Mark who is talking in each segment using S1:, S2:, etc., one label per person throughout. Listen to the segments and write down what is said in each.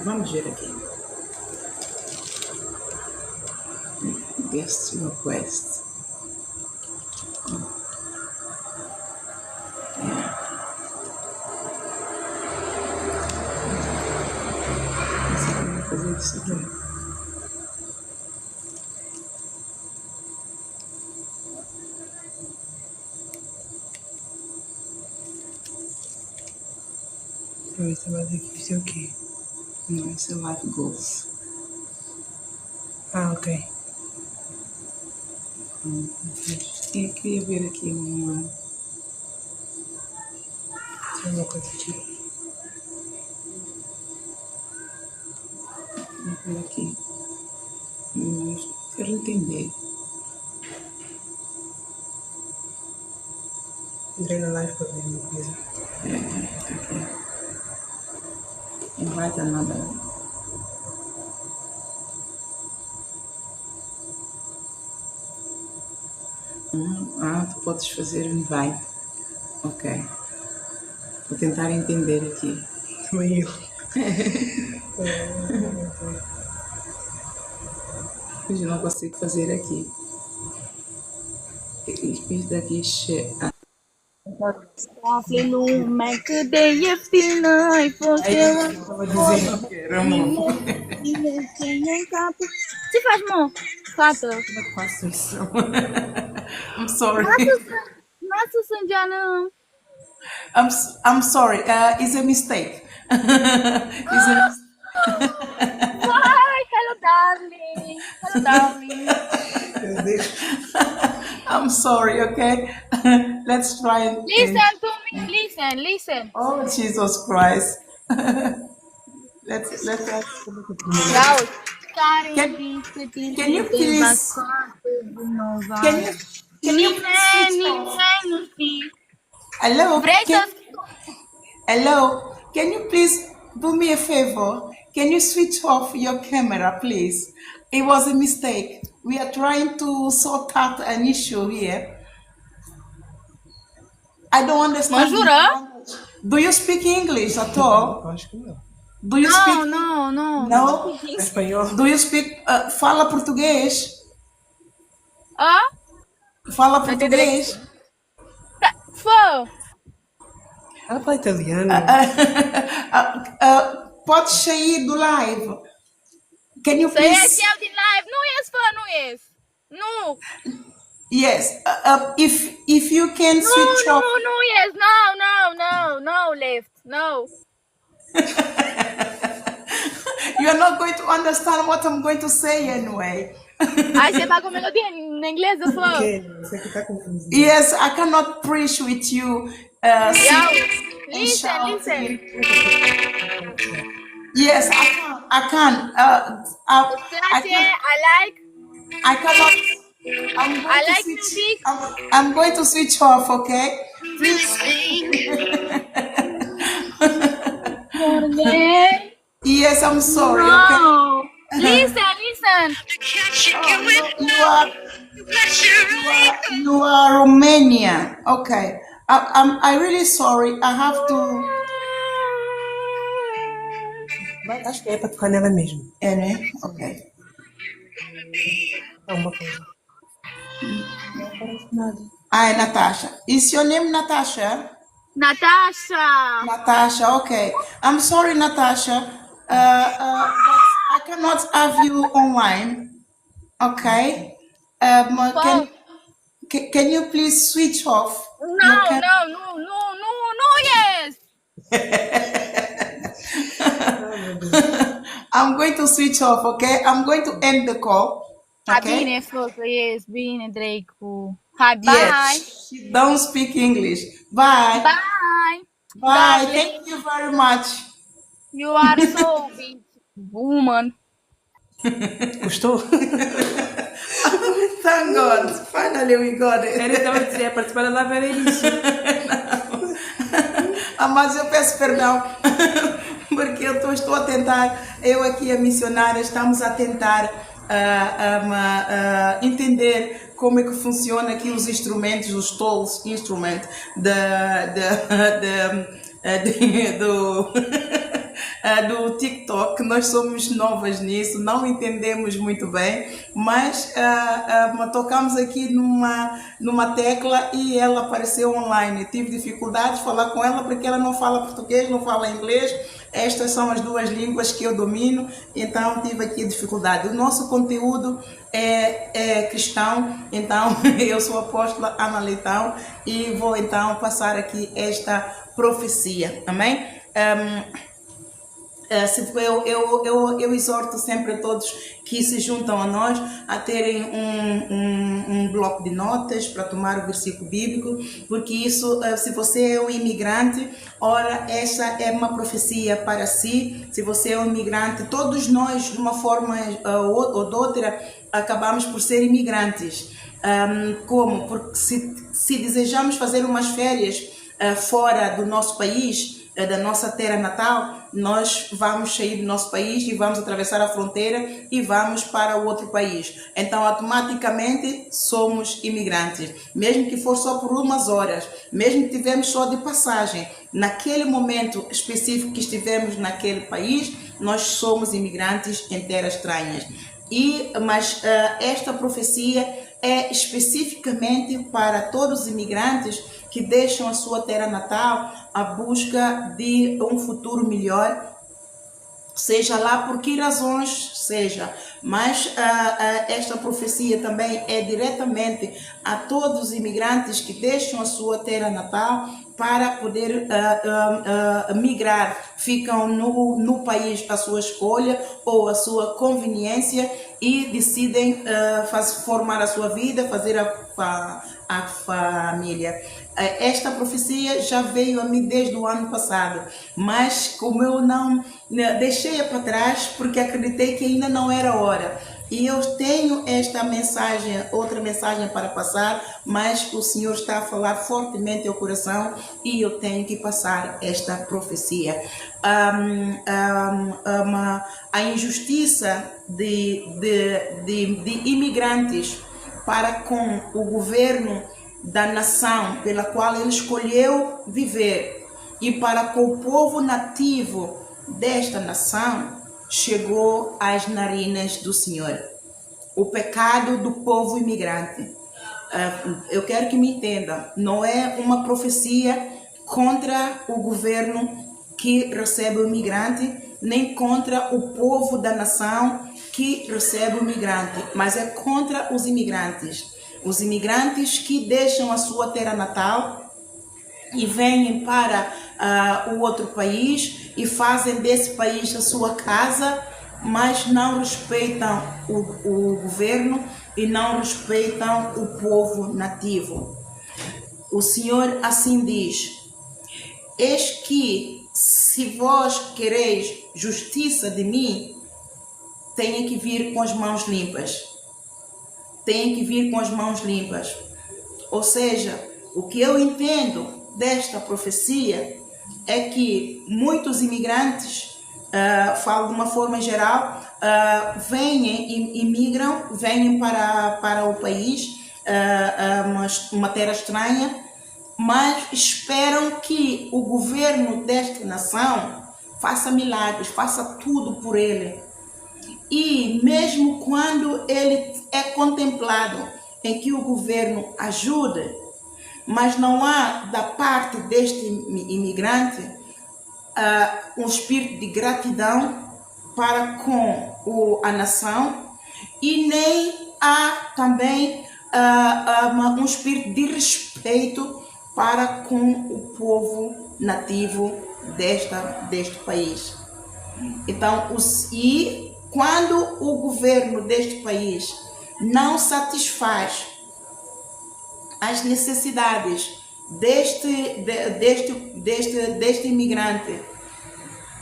S1: Vamos ver aqui. Guest request. Vou fazer isso aqui.
S2: Esse mais aqui, isso é o quê?
S1: Não, isso é Live Goals.
S2: Ah, ok.
S1: E eu queria ver aqui uma
S2: coisa aqui.
S1: Vou ver aqui. Quero entender.
S2: Entrei na live para ver uma coisa.
S1: Aqui. Não vai dar nada. Tu podes fazer invite. Ok. Vou tentar entender aqui.
S2: Também eu.
S1: Mas eu não consigo fazer aqui. Isto daqui
S3: Coffee no Mac Day é fina e você
S2: Estava a dizer.
S1: amor.
S3: Se faz mão, fato.
S1: Como é que faço isso? I'm sorry.
S3: Nossa, Sandiana.
S1: I'm sorry. It's a mistake. It's a mistake.
S3: Hi, hello, darling. Hello, darling.
S2: Meu Deus.
S1: I'm sorry, okay? Let's try and
S3: Listen to me. Listen.
S1: Oh, Jesus Christ. let's
S3: Now,
S1: Can you please can you please Hello? Hello? Can you please do me a favor? Can you switch off your camera, please? It was a mistake. We are trying to sort out an issue here. I don't understand. Do you speak English at all?
S2: Acho que não.
S1: Do you speak?
S3: No.
S1: No?
S2: É espanhol.
S1: Do you speak? Fala português?
S3: Ah?
S1: Fala português?
S3: Fã.
S2: Ela fala italiano.
S1: Pode sair do live. Can you
S3: Say
S1: please?
S3: it out in live. Não és. No.
S1: Yes. If you can switch off.
S3: No, yes. No, left. No.
S1: You are not going to understand what I'm going to say anyway.
S3: Aí você vai com melodia em inglês, eu falo.
S2: Você que tá confuso.
S1: Yes, I cannot preach with you.
S3: Listen.
S1: Yes, I can. I cannot. I'm going to switch off, okay? Please. Yes, I'm sorry.
S3: No.
S1: Okay.
S3: Listen.
S1: You are Romanian. Okay. I'm really sorry. I have to.
S2: Acho que é para tocar nela mesmo.
S1: É, né? Ok.
S2: Alguma coisa. Não parece nada.
S1: Hi, Natasha. Is your name Natasha?
S3: Natasha,
S1: okay. I'm sorry, Natasha. But I cannot have you online. Okay. Can you please switch off?
S3: No, yes.
S1: I'm going to switch off, okay? I'm going to end the call. Okay?
S3: Bine, Dracu. Hi, bye.
S1: Yes, she don't speak English. Bye.
S3: Bye.
S1: Thank you very much.
S3: You are so big woman.
S1: Gostou? Thank God. Finally we got it.
S2: Ele estava a dizer, participar da live era isso.
S1: Mas eu peço perdão, porque eu estou a tentar, eu aqui a missionária, estamos a tentar entender como é que funciona aqui os instrumentos, os tools instrument do TikTok. Nós somos novas nisso, não entendemos muito bem, mas tocamos aqui numa tecla e ela apareceu online. Tive dificuldade de falar com ela porque ela não fala português, não fala inglês. Estas são as duas línguas que eu domino, então tive aqui dificuldade. O nosso conteúdo é cristão, então eu sou a apóstola Ana Leitão e vou então passar aqui esta profecia, amém? Eu exorto sempre a todos que se juntam a nós a terem um bloco de notas para tomar o versículo bíblico, porque isso, se você é um imigrante, ora, essa é uma profecia para si. Se você é um imigrante, todos nós, de uma forma ou de outra, acabamos por ser imigrantes. Como? Porque se desejamos fazer umas férias fora do nosso país, da nossa terra natal, nós vamos sair do nosso país e vamos atravessar a fronteira e vamos para o outro país. Então, automaticamente, somos imigrantes. Mesmo que for só por umas horas, mesmo que tivemos só de passagem, naquele momento específico que estivemos naquele país, nós somos imigrantes em terras estranhas. Mas esta profecia é especificamente para todos os imigrantes que deixam a sua terra natal à busca de um futuro melhor, seja lá por que razões seja, mas esta profecia também é diretamente a todos os imigrantes que deixam a sua terra natal para poder migrar, ficam no país à sua escolha ou à sua conveniência e decidem formar a sua vida, fazer a família. Esta profecia já veio a mim desde o ano passado, mas como eu não deixei-a para trás porque acreditei que ainda não era hora. E eu tenho esta mensagem, outra mensagem para passar, mas o Senhor está a falar fortemente ao coração e eu tenho que passar esta profecia. A injustiça de imigrantes para com o governo da nação pela qual ele escolheu viver e para com o povo nativo desta nação chegou às narinas do Senhor. O pecado do povo imigrante. Eu quero que me entenda, não é uma profecia contra o governo que recebe o imigrante, nem contra o povo da nação que recebe o imigrante, mas é contra os imigrantes. Os imigrantes que deixam a sua terra natal e vêm para o outro país e fazem desse país a sua casa, mas não respeitam o governo e não respeitam o povo nativo. O Senhor assim diz: eis que se vós quereis justiça de mim, tenha que vir com as mãos limpas. Tem que vir com as mãos limpas. Ou seja, o que eu entendo desta profecia é que muitos imigrantes, falo de uma forma geral, imigram, vêm para o país, uma terra estranha, mas esperam que o governo desta nação faça milagres, faça tudo por ele. E mesmo quando ele é contemplado em que o governo ajuda, mas não há da parte deste imigrante um espírito de gratidão para com a nação e nem há também um espírito de respeito para com o povo nativo deste país. Então, quando o governo deste país não satisfaz as necessidades deste imigrante,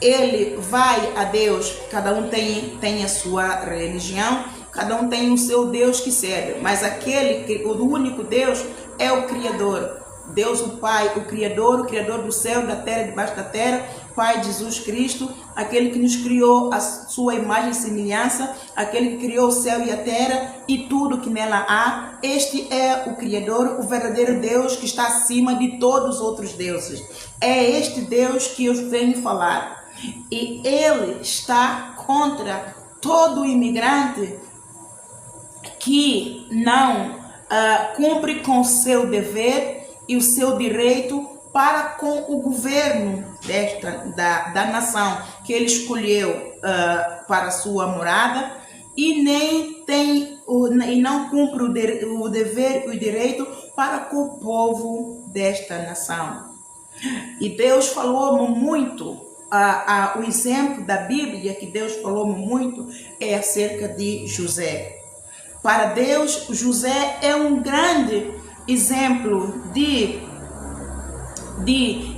S1: ele vai a Deus, cada um tem a sua religião, cada um tem o seu Deus que serve, mas o único Deus é o Criador. Deus o Pai, o Criador do céu, da terra, debaixo da terra, Pai de Jesus Cristo, aquele que nos criou a sua imagem e semelhança, aquele que criou o céu e a terra e tudo que nela há. Este é o Criador, o verdadeiro Deus que está acima de todos os outros deuses. É este Deus que eu venho falar. E ele está contra todo imigrante que não cumpre com o seu dever e o seu direito para com o governo da nação que ele escolheu para sua morada, e nem tem e não cumpre o dever e o direito para com o povo desta nação. E Deus falou muito, o exemplo da Bíblia que Deus falou muito é acerca de José. Para Deus, José é um grande exemplo de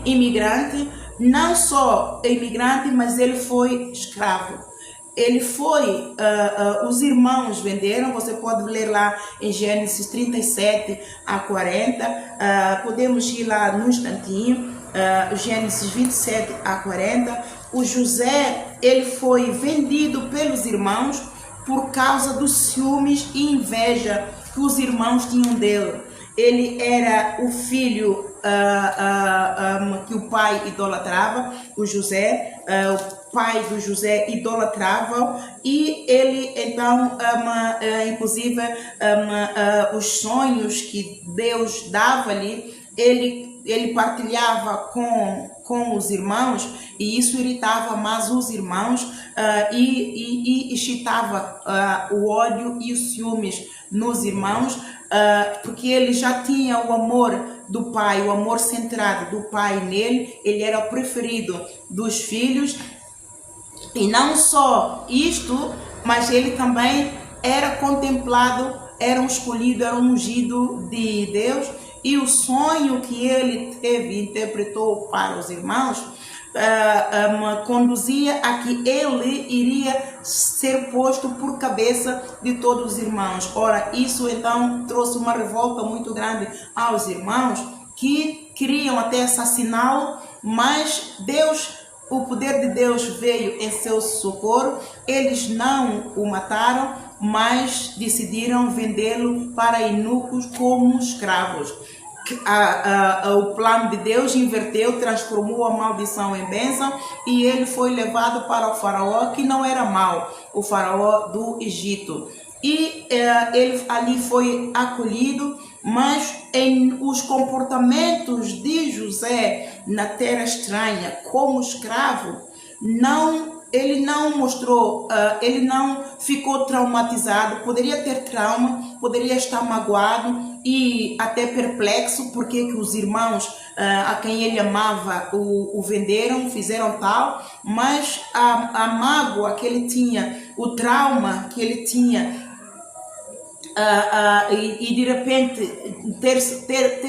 S1: imigrante, não só imigrante, mas ele foi escravo. Ele foi, os irmãos venderam, você pode ler lá em Gênesis 37 a 40, podemos ir lá num instantinho, Gênesis 27 a 40, o José, ele foi vendido pelos irmãos por causa dos ciúmes e inveja que os irmãos tinham dele. Ele era o filho que o pai idolatrava, o José, o pai do José idolatrava, e ele então, inclusive, os sonhos que Deus dava-lhe, ele partilhava com os irmãos, e isso irritava mais os irmãos e excitava o ódio e os ciúmes nos irmãos, porque ele já tinha o amor do pai, o amor centrado do pai nele, ele era o preferido dos filhos. E não só isto, mas ele também era contemplado, era um escolhido, era um ungido de Deus. E o sonho que ele teve, interpretou para os irmãos, conduzia a que ele iria ser posto por cabeça de todos os irmãos. Ora, isso então trouxe uma revolta muito grande aos irmãos, que queriam até assassiná-lo, mas o poder de Deus veio em seu socorro. Eles não o mataram, mas decidiram vendê-lo para eunucos como escravos. O plano de Deus inverteu, transformou a maldição em bênção, e ele foi levado para o faraó, que não era mau, o faraó do Egito. E ele ali foi acolhido, mas em os comportamentos de José na terra estranha como escravo, ele não mostrou, ele não ficou traumatizado. Poderia ter trauma, poderia estar magoado e até perplexo porque que os irmãos a quem ele amava o venderam, fizeram tal, mas a mágoa que ele tinha, o trauma que ele tinha, e de repente ter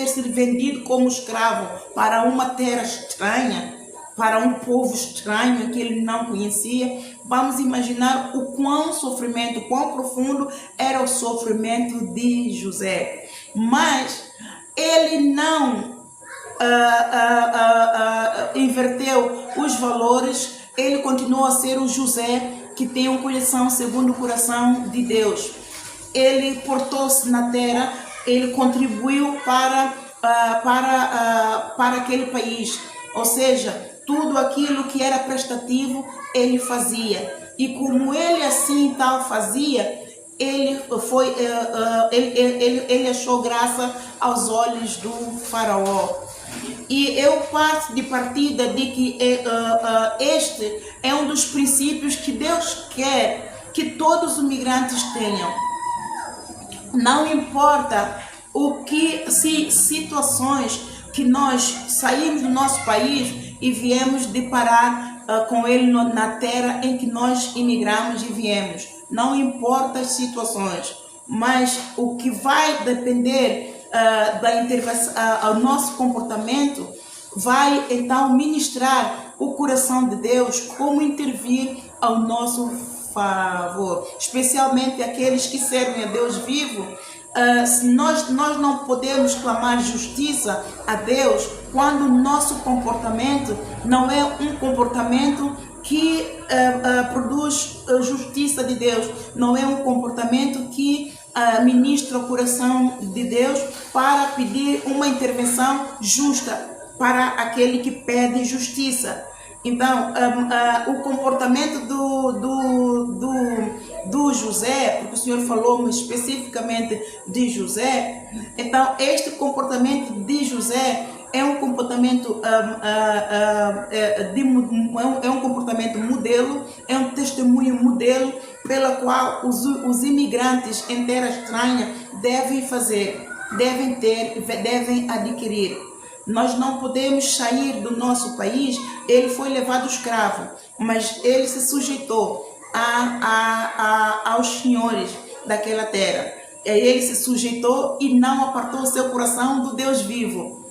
S1: sido vendido como escravo para uma terra estranha, para um povo estranho que ele não conhecia. Vamos imaginar o quão profundo era o sofrimento de José. Mas ele não inverteu os valores, ele continuou a ser o José que tem um coração segundo o coração de Deus. Ele portou-se na terra, ele contribuiu para aquele país, ou seja, tudo aquilo que era prestativo ele fazia. E como ele assim tal fazia, ele achou graça aos olhos do faraó. E eu parto de partida de que este é um dos princípios que Deus quer que todos os migrantes tenham. Não importa situações que nós saímos do nosso país e viemos deparar com ele na terra em que nós imigramos e viemos. Não importa as situações, mas o que vai depender da intervenção, ao nosso comportamento, vai então ministrar o coração de Deus, como intervir ao nosso favor, especialmente aqueles que servem a Deus vivo. Se nós não podemos clamar justiça a Deus quando o nosso comportamento não é um comportamento que produz justiça de Deus, não é um comportamento que ministra o coração de Deus para pedir uma intervenção justa para aquele que pede justiça. Então, o comportamento do José, porque o Senhor falou especificamente de José, então este comportamento de José é um comportamento é um comportamento modelo, é um testemunho modelo pela qual os imigrantes em terra estranha devem fazer, devem ter, devem adquirir. Nós não podemos sair do nosso país. Ele foi levado escravo, mas ele se sujeitou aos senhores daquela terra. Ele se sujeitou e não apartou o seu coração do Deus vivo.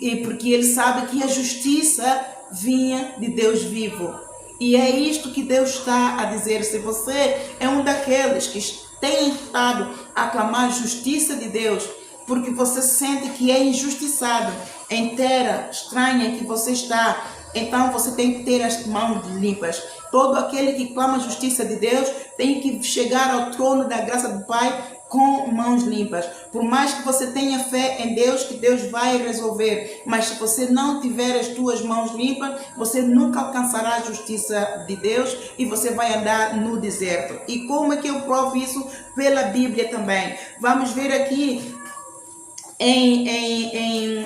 S1: E porque ele sabe que a justiça vinha de Deus vivo. E é isto que Deus está a dizer. Se você é um daqueles que tem estado a clamar justiça de Deus, porque você sente que é injustiçado em terra estranha em que você está, então você tem que ter as mãos limpas. Todo aquele que clama a justiça de Deus tem que chegar ao trono da graça do Pai com mãos limpas. Por mais que você tenha fé em Deus, que Deus vai resolver, mas se você não tiver as tuas mãos limpas, você nunca alcançará a justiça de Deus e você vai andar no deserto. E como é que eu provo isso? Pela Bíblia também. Vamos ver aqui em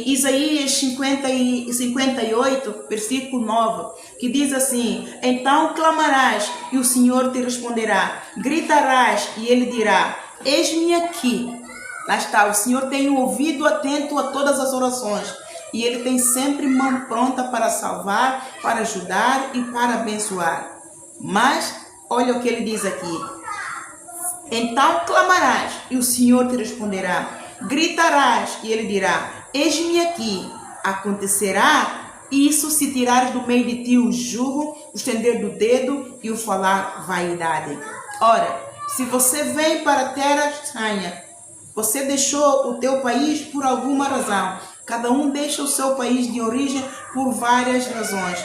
S1: Isaías 58, versículo 9, que diz assim: então clamarás e o Senhor te responderá, gritarás e ele dirá, eis-me aqui. Lá está, o Senhor tem um ouvido atento a todas as orações e ele tem sempre mão pronta para salvar, para ajudar e para abençoar. Mas olha o que ele diz aqui: então clamarás e o Senhor te responderá, gritarás e ele dirá, eis-me aqui. Acontecerá isso se tirares do meio de ti o jugo, o estender do dedo e o falar vaidade. Ora, se você vem para a terra estranha, você deixou o teu país por alguma razão. Cada um deixa o seu país de origem por várias razões.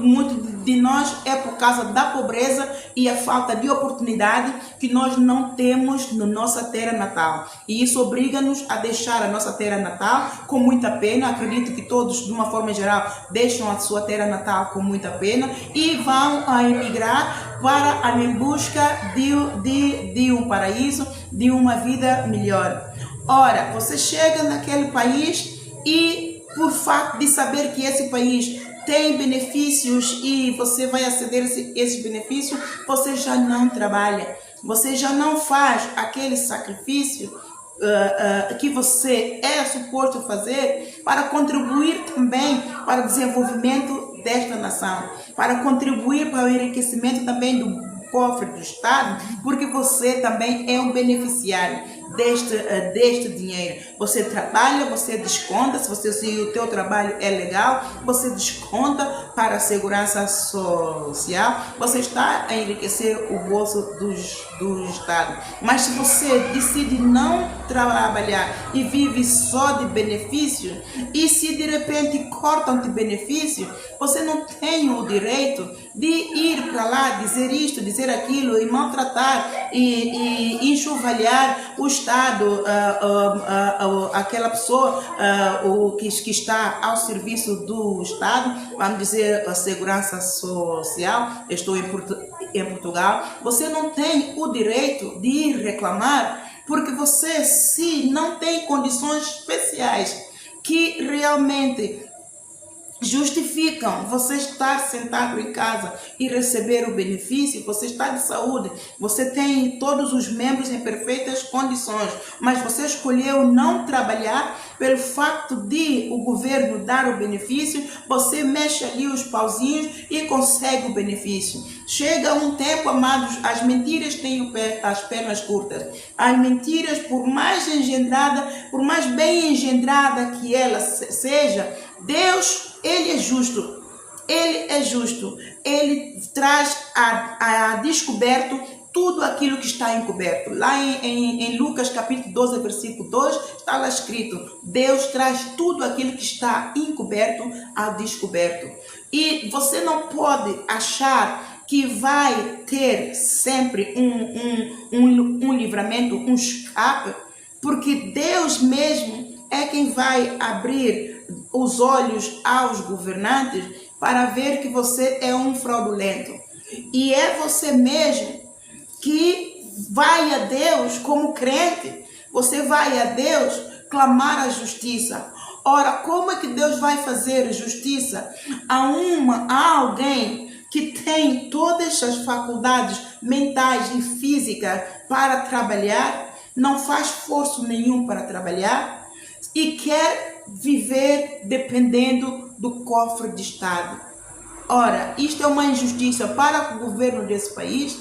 S1: Muito de nós é por causa da pobreza e a falta de oportunidade que nós não temos na nossa terra natal. E isso obriga-nos a deixar a nossa terra natal com muita pena. Acredito que todos, de uma forma geral, deixam a sua terra natal com muita pena e vão a emigrar para em busca de um paraíso, de uma vida melhor. Ora, você chega naquele país e por fato de saber que esse país tem benefícios e você vai aceder a esses benefícios, você já não trabalha, você já não faz aquele sacrifício que você é suposto fazer para contribuir também para o desenvolvimento desta nação, para contribuir para o enriquecimento também do cofre do Estado, porque você também é um beneficiário deste dinheiro. Você trabalha, você desconta, se o teu trabalho é legal, você desconta para a segurança social, você está a enriquecer o bolso do Estado. Mas se você decide não trabalhar e vive só de benefício, e se de repente cortam-te benefício, você não tem o direito de ir para lá, dizer isto, dizer aquilo e maltratar e enxovalhar o Estado, aquela pessoa que está ao serviço do Estado, vamos dizer a segurança social. Eu estou em Portugal. Você não tem o direito de ir reclamar, porque você, se não tem condições especiais que realmente justificam você estar sentado em casa e receber o benefício, você está de saúde, você tem todos os membros em perfeitas condições, mas você escolheu não trabalhar pelo facto de o governo dar o benefício, você mexe ali os pauzinhos e consegue o benefício. Chega um tempo, amados, as mentiras têm as pernas curtas. As mentiras, por mais engendrada, por mais bem engendrada que ela seja, Deus, Ele é justo. Ele é justo. Ele traz a descoberto tudo aquilo que está encoberto. Lá em Lucas capítulo 12, versículo 2, está lá escrito: Deus traz tudo aquilo que está encoberto ao descoberto. E você não pode achar que vai ter sempre um livramento, um escape, porque Deus mesmo é quem vai abrir os olhos aos governantes para ver que você é um fraudulento. E é você mesmo que vai a Deus como crente, você vai a Deus clamar a justiça. Ora, como é que Deus vai fazer justiça a alguém que tem todas as faculdades mentais e físicas para trabalhar, não faz esforço nenhum para trabalhar e quer viver dependendo do cofre de Estado? Ora, isto é uma injustiça para o governo desse país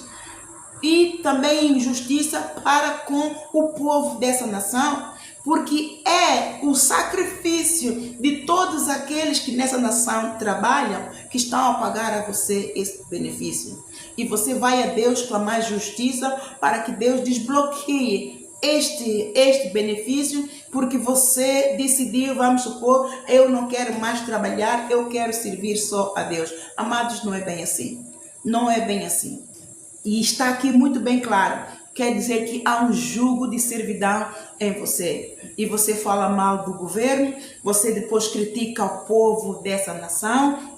S1: e também injustiça para com o povo dessa nação, porque é o sacrifício de todos aqueles que nessa nação trabalham que estão a pagar a você esse benefício. E você vai a Deus clamar justiça para que Deus desbloqueie este benefício, porque você decidiu, vamos supor, eu não quero mais trabalhar, eu quero servir só a Deus. Amados, não é bem assim. Não é bem assim. E está aqui muito bem claro. Quer dizer que há um jugo de servidão em você. E você fala mal do governo, você depois critica o povo dessa nação,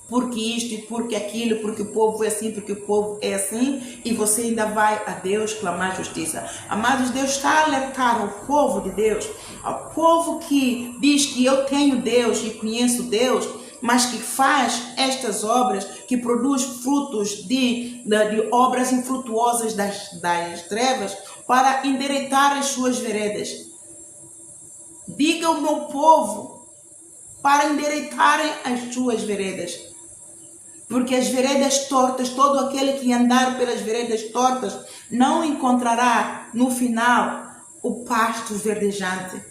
S1: porque isto e porque aquilo, porque o povo é assim, porque o povo é assim, e você ainda vai a Deus clamar justiça. Amados, Deus está a alertar ao povo de Deus, ao povo que diz que eu tenho Deus e conheço Deus, mas que faz estas obras, que produz frutos de obras infrutuosas das trevas, para endireitar as suas veredas. Diga ao meu povo para endireitarem as suas veredas. Porque as veredas tortas, todo aquele que andar pelas veredas tortas, não encontrará no final o pasto verdejante.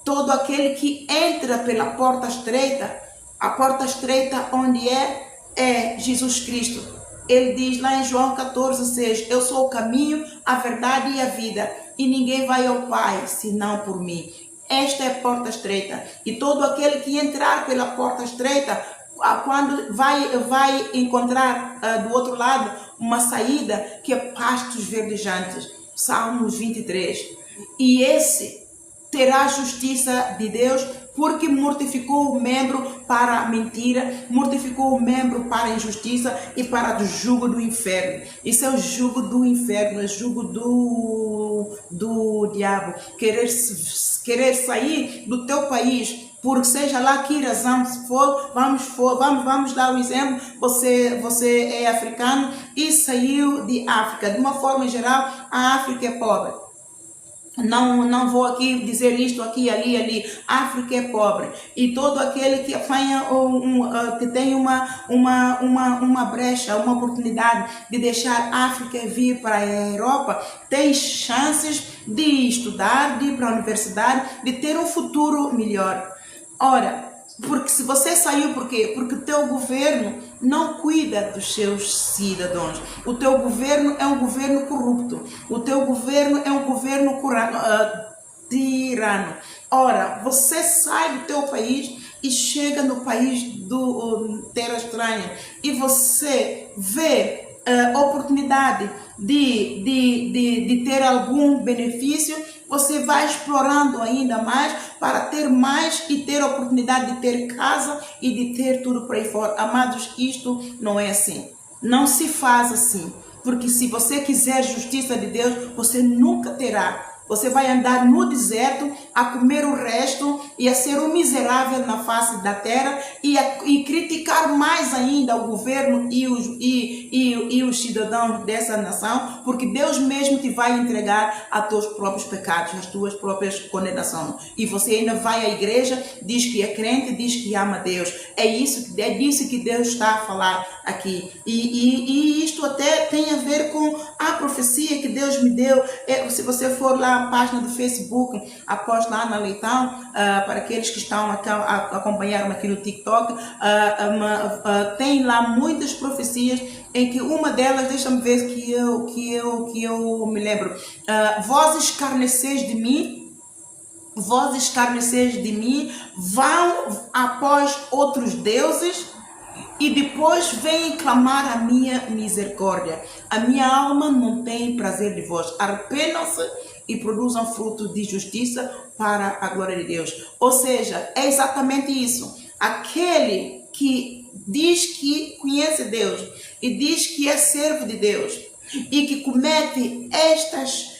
S1: Todo aquele que entra pela porta estreita, a porta estreita onde é Jesus Cristo. Ele diz lá em João 14:6, eu sou o caminho, a verdade e a vida, e ninguém vai ao Pai senão por mim. Esta é a porta estreita. E todo aquele que entrar pela porta estreita, quando vai encontrar do outro lado uma saída que é pastos verdejantes. Salmos 23. E esse terá a justiça de Deus, porque mortificou o membro para a mentira, mortificou o membro para a injustiça e para o jugo do inferno. Isso é o jugo do inferno, é o jugo do diabo. Querer sair do teu país, porque seja lá que razão for, vamos dar um exemplo, você é africano e saiu de África. De uma forma geral, a África é pobre. Não vou aqui dizer isto, aqui, ali. África é pobre. E todo aquele que apanha que tem uma brecha, uma oportunidade de deixar a África e vir para a Europa, tem chances de estudar, de ir para a universidade, de ter um futuro melhor. Ora, porque se você saiu, por quê? Porque o teu governo não cuida dos seus cidadãos. O teu governo é um governo corrupto. O teu governo é um governo tirano. Ora, você sai do teu país e chega no país do terra estranha e você vê oportunidade de ter algum benefício, você vai explorando ainda mais para ter mais e ter a oportunidade de ter casa e de ter tudo por aí fora. Amados, isto não é assim. Não se faz assim. Porque se você quiser justiça de Deus, você nunca terá. Você vai andar no deserto a comer o resto e a ser um miserável na face da terra e criticar mais ainda o governo e os cidadãos dessa nação, porque Deus mesmo te vai entregar a teus próprios pecados, as tuas próprias condenações. E você ainda vai à igreja, diz que é crente, diz que ama Deus. É disso que Deus está a falar aqui. E isto até tem a ver com a profecia que Deus me deu. Se você for lá a página do Facebook, após lá na Leitão, para aqueles que estão acompanhando aqui no TikTok, tem lá muitas profecias, em que uma delas, deixa-me ver que eu me lembro, vós escarneceis de mim, vão após outros deuses e depois vêm clamar a minha misericórdia. A minha alma não tem prazer de vós. Arrependam-se e produzam fruto de justiça para a glória de Deus. Ou seja, é exatamente isso. Aquele que diz que conhece Deus e diz que é servo de Deus e que comete estas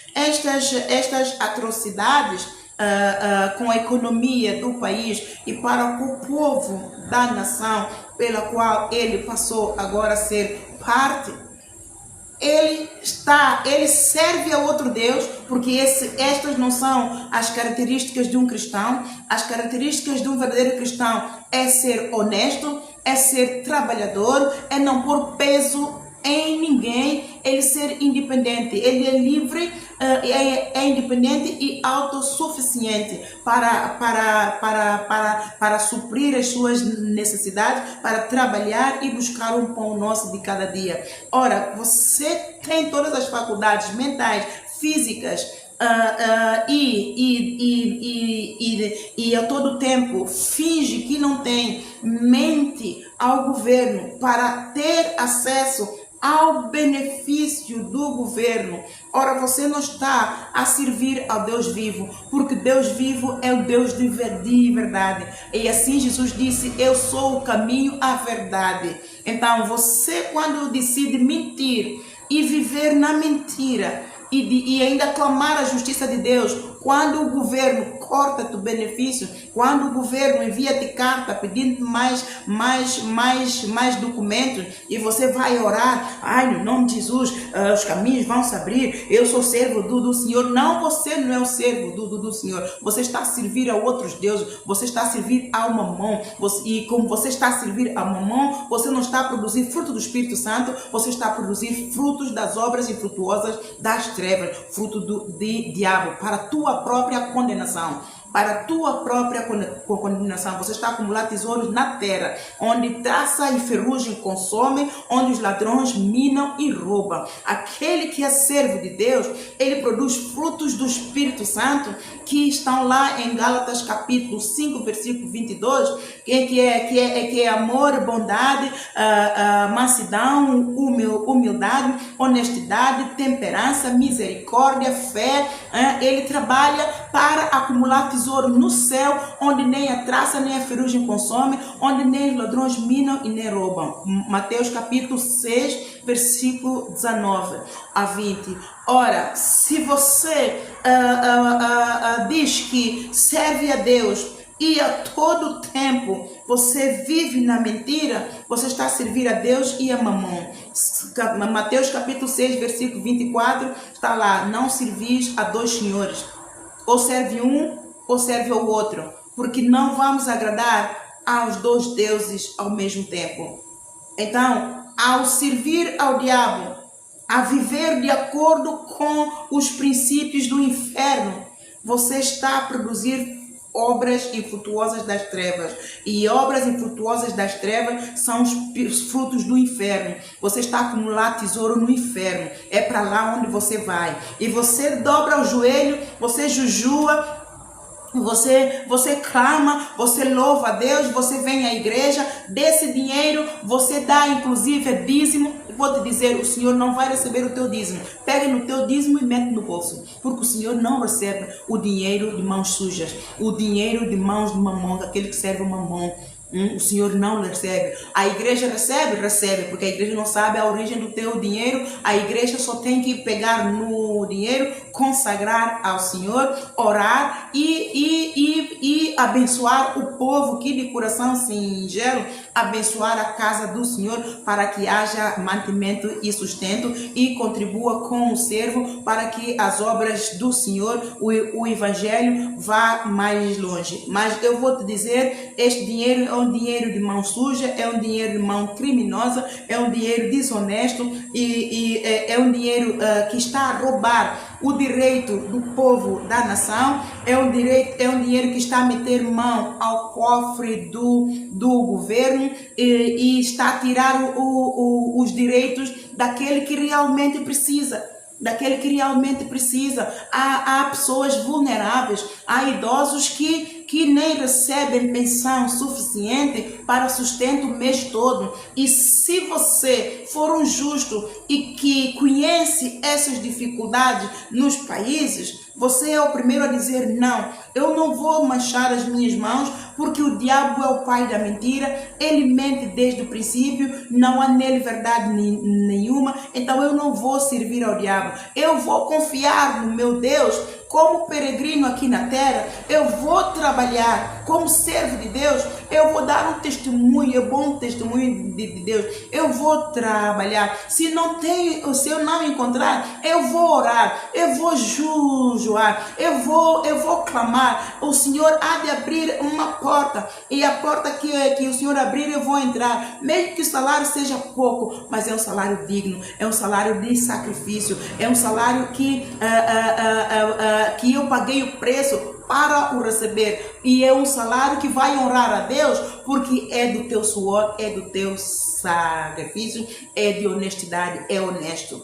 S1: atrocidades com a economia do país e para o povo da nação pela qual ele passou agora a ser parte, ele serve a outro Deus, porque estas não são as características de um cristão. As características de um verdadeiro cristão é ser honesto, é ser trabalhador, é não pôr peso em ninguém, ele ser independente, ele é livre, é independente e autossuficiente para suprir as suas necessidades, para trabalhar e buscar um pão nosso de cada dia. Ora, você tem todas as faculdades mentais, físicas, e a todo tempo finge que não tem, mente ao governo para ter acesso ao benefício do governo. Ora, você não está a servir ao Deus vivo, porque Deus vivo é o Deus de verdade. E assim Jesus disse: eu sou o caminho, a verdade. Então, você, quando decide mentir e viver na mentira, e ainda clamar a justiça de Deus, quando o governo corta-te o benefício, quando o governo envia-te carta pedindo mais documentos, e você vai orar: ai, no nome de Jesus, os caminhos vão se abrir, eu sou servo do Senhor. Não, você não é o servo do Senhor, você está a servir a outros deuses, você está a servir ao mamão, e como você está a servir ao mamão, você não está a produzir fruto do Espírito Santo, você está a produzir frutos das obras infrutuosas das trevas, fruto do diabo, para a tua própria condenação. Para a tua própria condenação. Você está a acumular tesouros na terra, onde traça e ferrugem consomem, onde os ladrões minam e roubam. Aquele que é servo de Deus, ele produz frutos do Espírito Santo, que estão lá em Gálatas capítulo 5, versículo 22, que é amor, bondade, mansidão, humildade, honestidade, temperança, misericórdia, fé. Ele trabalha para acumular tesouro no céu, onde nem a traça nem a ferrugem consome, onde nem os ladrões minam e nem roubam. Mateus capítulo 6, versículo 19 a 20. Ora, se você diz que serve a Deus e a todo tempo você vive na mentira, você está a servir a Deus e a mamão. Mateus capítulo 6, versículo 24, está lá: não servis a dois senhores, ou serve um ou serve ao outro, porque não vamos agradar aos dois deuses ao mesmo tempo. Então, ao servir ao diabo, a viver de acordo com os princípios do inferno, você está a produzir obras infrutuosas das trevas. E obras infrutuosas das trevas são os frutos do inferno. Você está a acumular tesouro no inferno. É para lá onde você vai. E você dobra o joelho, você jejua, você clama, você louva a Deus, você vem à igreja, desse dinheiro você dá inclusive dízimo. Vou te dizer, o Senhor não vai receber o teu dízimo. Pega no teu dízimo e mete no bolso, porque o Senhor não recebe o dinheiro de mãos sujas, o dinheiro de mãos de mamão, aquele que serve o mamão. O Senhor não recebe. A igreja recebe, porque a igreja não sabe a origem do teu dinheiro. A igreja só tem que pegar no dinheiro, consagrar ao Senhor, orar e abençoar o povo que de coração singelo, abençoar a casa do Senhor, para que haja mantimento e sustento, e contribua com o servo para que as obras do Senhor, o evangelho, vá mais longe. Mas eu vou te dizer, este dinheiro é um dinheiro de mão suja, é um dinheiro de mão criminosa, é um dinheiro desonesto, e é um dinheiro que está a roubar o direito do povo da nação, é um dinheiro que está a meter mão ao cofre do governo, e está a tirar os direitos daquele que realmente precisa. Há pessoas vulneráveis, há idosos que que nem recebem pensão suficiente para sustento o mês todo. E se você for um justo e que conhece essas dificuldades nos países, você é o primeiro a dizer: não, eu não vou manchar as minhas mãos, porque o diabo é o pai da mentira, ele mente desde o princípio, não há nele verdade nenhuma, então eu não vou servir ao diabo, eu vou confiar no meu Deus. Como peregrino aqui na terra, eu vou trabalhar como servo de Deus, eu vou dar um testemunho, bom testemunho de Deus, eu vou trabalhar. Se eu não encontrar, eu vou orar, eu vou jejuar, eu vou clamar. O Senhor há de abrir uma porta, e a porta que o Senhor abrir, eu vou entrar, mesmo que o salário seja pouco, mas é um salário digno, é um salário de sacrifício, é um salário que eu paguei o preço para o receber, e é um salário que vai honrar a Deus, porque é do teu suor, é do teu sacrifício, é de honestidade, é honesto,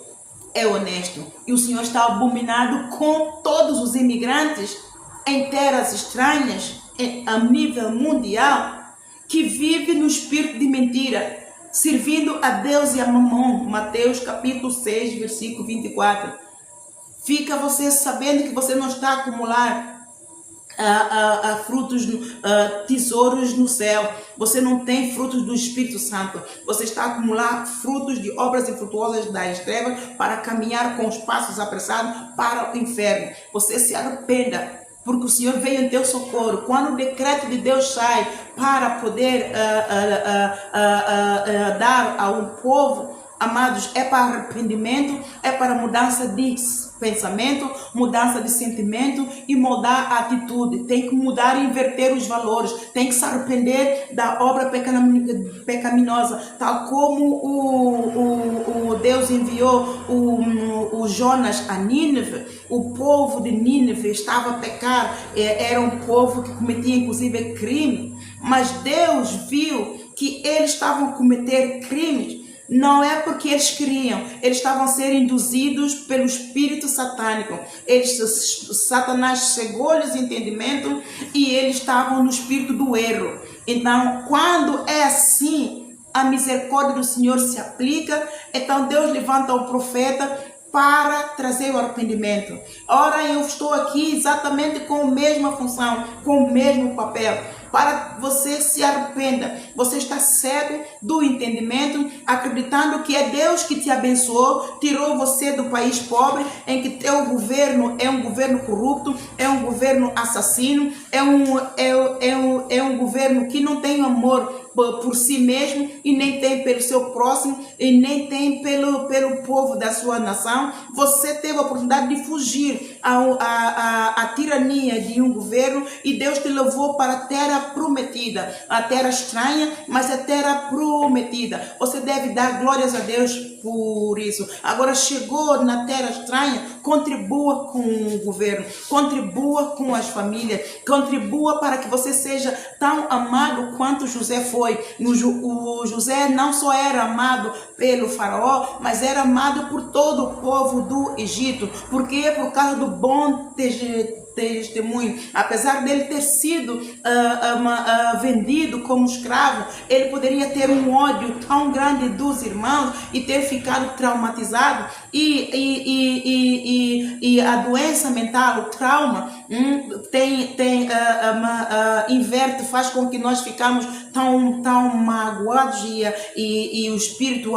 S1: e o Senhor está abominado com todos os imigrantes em terras estranhas, a nível mundial, que vive no espírito de mentira, servindo a Deus e a Mamon. Mateus capítulo 6, versículo 24. Fica você sabendo que você não está a acumular frutos, tesouros no céu. Você não tem frutos do Espírito Santo. Você está a acumular frutos de obras infrutuosas das trevas para caminhar com os passos apressados para o inferno. Você se arrependa, porque o Senhor veio em teu socorro. Quando o decreto de Deus sai para poder dar a um povo, amados, é para arrependimento, é para mudança de pensamento, mudança de sentimento e mudar a atitude. Tem que mudar e inverter os valores, tem que se arrepender da obra pecaminosa, tal como o Deus enviou o Jonas a Nínive. O povo de Nínive estava a pecar, era um povo que cometia inclusive crime, mas Deus viu que eles estavam a cometer crimes. Não é porque eles queriam, eles estavam a ser induzidos pelo espírito satânico. Satanás cegou-lhes entendimento e eles estavam no espírito do erro. Então, quando é assim, a misericórdia do Senhor se aplica. Então Deus levanta o profeta para trazer o arrependimento. Ora, eu estou aqui exatamente com a mesma função, com o mesmo papel, para você se arrependa. Você está cego do entendimento, acreditando que é Deus que te abençoou, tirou você do país pobre, em que teu governo é um governo corrupto, é um governo assassino, é um governo que não tem amor por si mesmo, e nem tem pelo seu próximo, e nem tem pelo povo da sua nação. Você teve a oportunidade de fugir à tirania de um governo, e Deus te levou para a terra prometida, a terra estranha, mas a terra prometida. Você deve dar glórias a Deus por isso. Agora chegou na terra estranha, contribua com o governo, contribua com as famílias, contribua para que você seja tão amado quanto José foi. O José não só era amado pelo faraó, mas era amado por todo o povo do Egito. Por quê? Por causa do bom testemunho. Apesar dele ter sido vendido como escravo, ele poderia ter um ódio tão grande dos irmãos e ter ficado traumatizado, e a doença mental, o trauma, inverte, faz com que nós ficamos tão magoados, e o espírito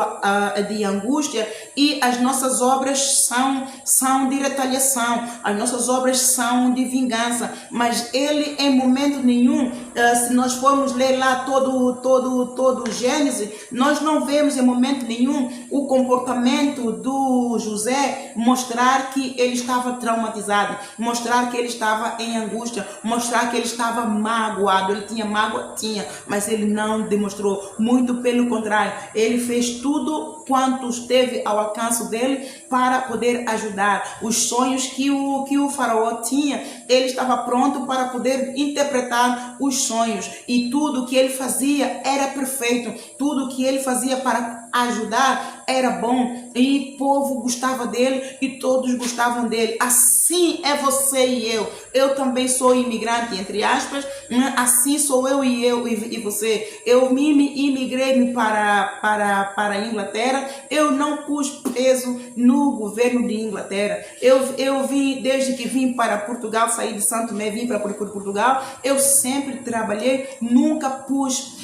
S1: de angústia, e as nossas obras são de retaliação, as nossas obras são de vingança. Mas ele, em momento nenhum, se nós formos ler lá todo o Gênesis, nós não vemos em momento nenhum o comportamento do José mostrar que ele estava traumatizado, mostrar que ele estava em angústia, mostrar que ele estava magoado. Ele tinha mágoa? Tinha, mas ele não demonstrou, muito pelo contrário, ele fez tudo quanto esteve ao alcance dele para poder ajudar. Os sonhos que o faraó tinha, ele estava pronto para poder interpretar os sonhos, e tudo que ele fazia era perfeito, tudo que ele fazia para ajudar era bom e o povo gostava dele e todos gostavam dele. Assim é você e eu. Eu também sou imigrante, entre aspas, né? Assim sou eu e você. Eu me imigrei para a Inglaterra. Eu não pus peso no governo de Inglaterra. Eu vim, desde que vim para Portugal, saí de Santo Tomé, vim para Portugal, eu sempre trabalhei, nunca pus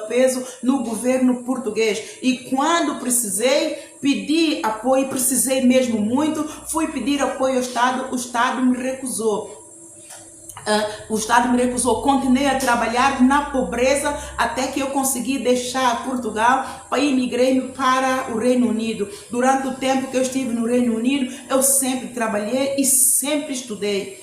S1: peso no governo português. E quando precisei, pedi apoio, precisei mesmo muito, fui pedir apoio ao Estado, o Estado me recusou. O Estado me recusou, continuei a trabalhar na pobreza até que eu consegui deixar Portugal e imigrei para o Reino Unido. Durante o tempo que eu estive no Reino Unido, eu sempre trabalhei e sempre estudei.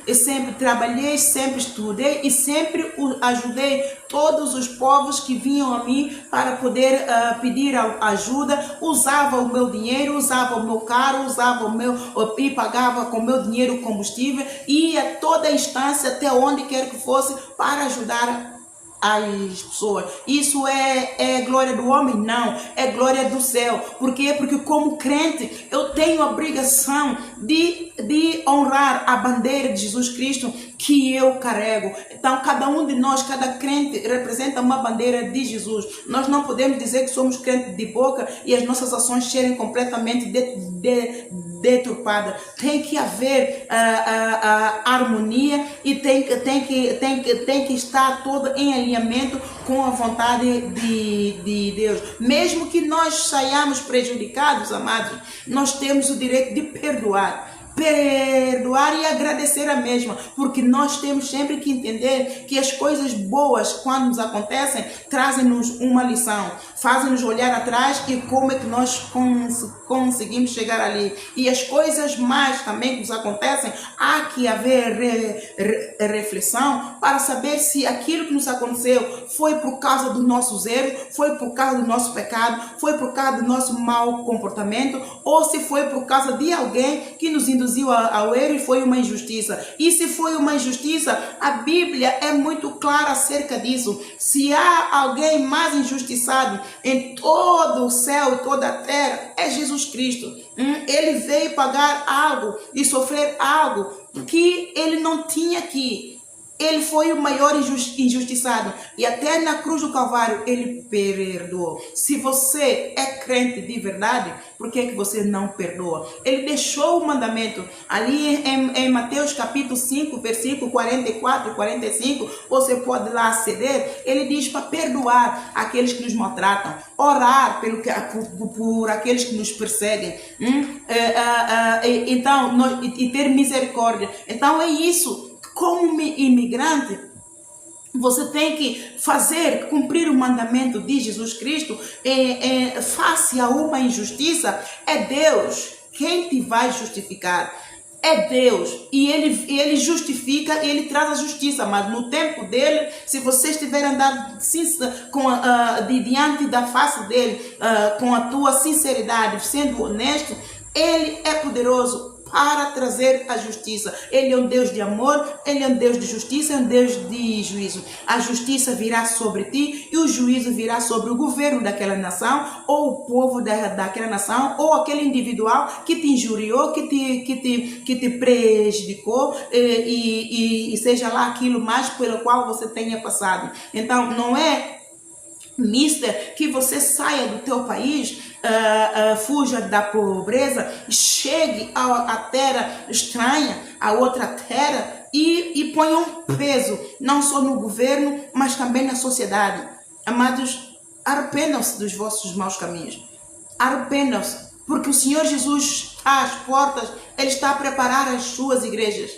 S1: Eu sempre trabalhei, sempre estudei e sempre ajudei todos os povos que vinham a mim para poder pedir ajuda. Usava o meu dinheiro, usava o meu carro, usava o meu e pagava com o meu dinheiro combustível, ia toda a instância, até onde quer que fosse, para ajudar as pessoas. Isso é glória do homem? Não, é glória do céu. Por quê? Porque como crente eu tenho a obrigação de honrar a bandeira de Jesus Cristo que eu carrego. Então cada um de nós, cada crente representa uma bandeira de Jesus. Nós não podemos dizer que somos crentes de boca e as nossas ações serem completamente deturpadas. Tem que haver harmonia e tem que estar todo em alinhamento com a vontade de Deus. Mesmo que nós saiamos prejudicados, amados, nós temos o direito de perdoar e agradecer a mesma, porque nós temos sempre que entender que as coisas boas, quando nos acontecem, trazem-nos uma lição, fazem-nos olhar atrás e como é que nós conseguimos chegar ali. E as coisas más também que nos acontecem, há que haver reflexão para saber se aquilo que nos aconteceu foi por causa dos nossos erros, foi por causa do nosso pecado, foi por causa do nosso mau comportamento, ou se foi por causa de alguém que nos induziu ao erro e foi uma injustiça. E se foi uma injustiça, a Bíblia é muito clara acerca disso. Se há alguém mais injustiçado em todo o céu e toda a terra, é Jesus Cristo. Ele veio pagar algo e sofrer algo que ele não tinha que. Ele foi o maior injustiçado e até na cruz do Calvário ele perdoou. Se você é crente de verdade, por que você não perdoa? Ele deixou o mandamento ali em Mateus capítulo 5, versículo 44 e 45, você pode lá aceder. Ele diz para perdoar aqueles que nos maltratam, orar por aqueles que nos perseguem, então, e ter misericórdia. Então é isso. Como imigrante, você tem que cumprir o mandamento de Jesus Cristo. Face a uma injustiça, é Deus quem te vai justificar. É Deus, e ele justifica, ele traz a justiça, mas no tempo dele, se você estiver andando diante da face dele, com a tua sinceridade, sendo honesto, ele é poderoso para trazer a justiça. Ele é um Deus de amor, ele é um Deus de justiça, é um Deus de juízo. A justiça virá sobre ti e o juízo virá sobre o governo daquela nação, ou o povo daquela nação, ou aquele individual que te injuriou, que te prejudicou, e seja lá aquilo mais pelo qual você tenha passado. Então não é mister que você saia do teu país, fuja da pobreza, chegue à terra estranha, a outra terra, e ponha um peso não só no governo, mas também na sociedade. Amados, arrependam-se dos vossos maus caminhos, arrependam-se, porque o Senhor Jesus está às portas, Ele está a preparar as suas igrejas.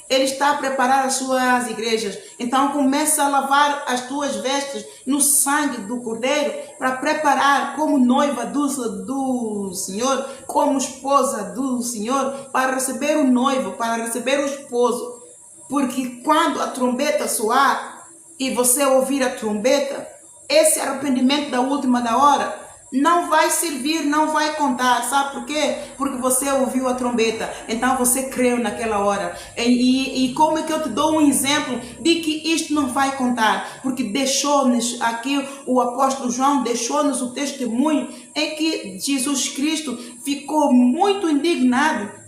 S1: Ele está a preparar as suas igrejas. Então começa a lavar as tuas vestes no sangue do Cordeiro, para preparar como noiva do Senhor, como esposa do Senhor, para receber o noivo, para receber o esposo. Porque quando a trombeta soar e você ouvir a trombeta, esse arrependimento da última da hora não vai servir, não vai contar. Sabe por quê? Porque você ouviu a trombeta, então você creu naquela hora. E como é que eu te dou um exemplo de que isto não vai contar? Porque deixou-nos aqui, o apóstolo João deixou-nos o testemunho em que Jesus Cristo ficou muito indignado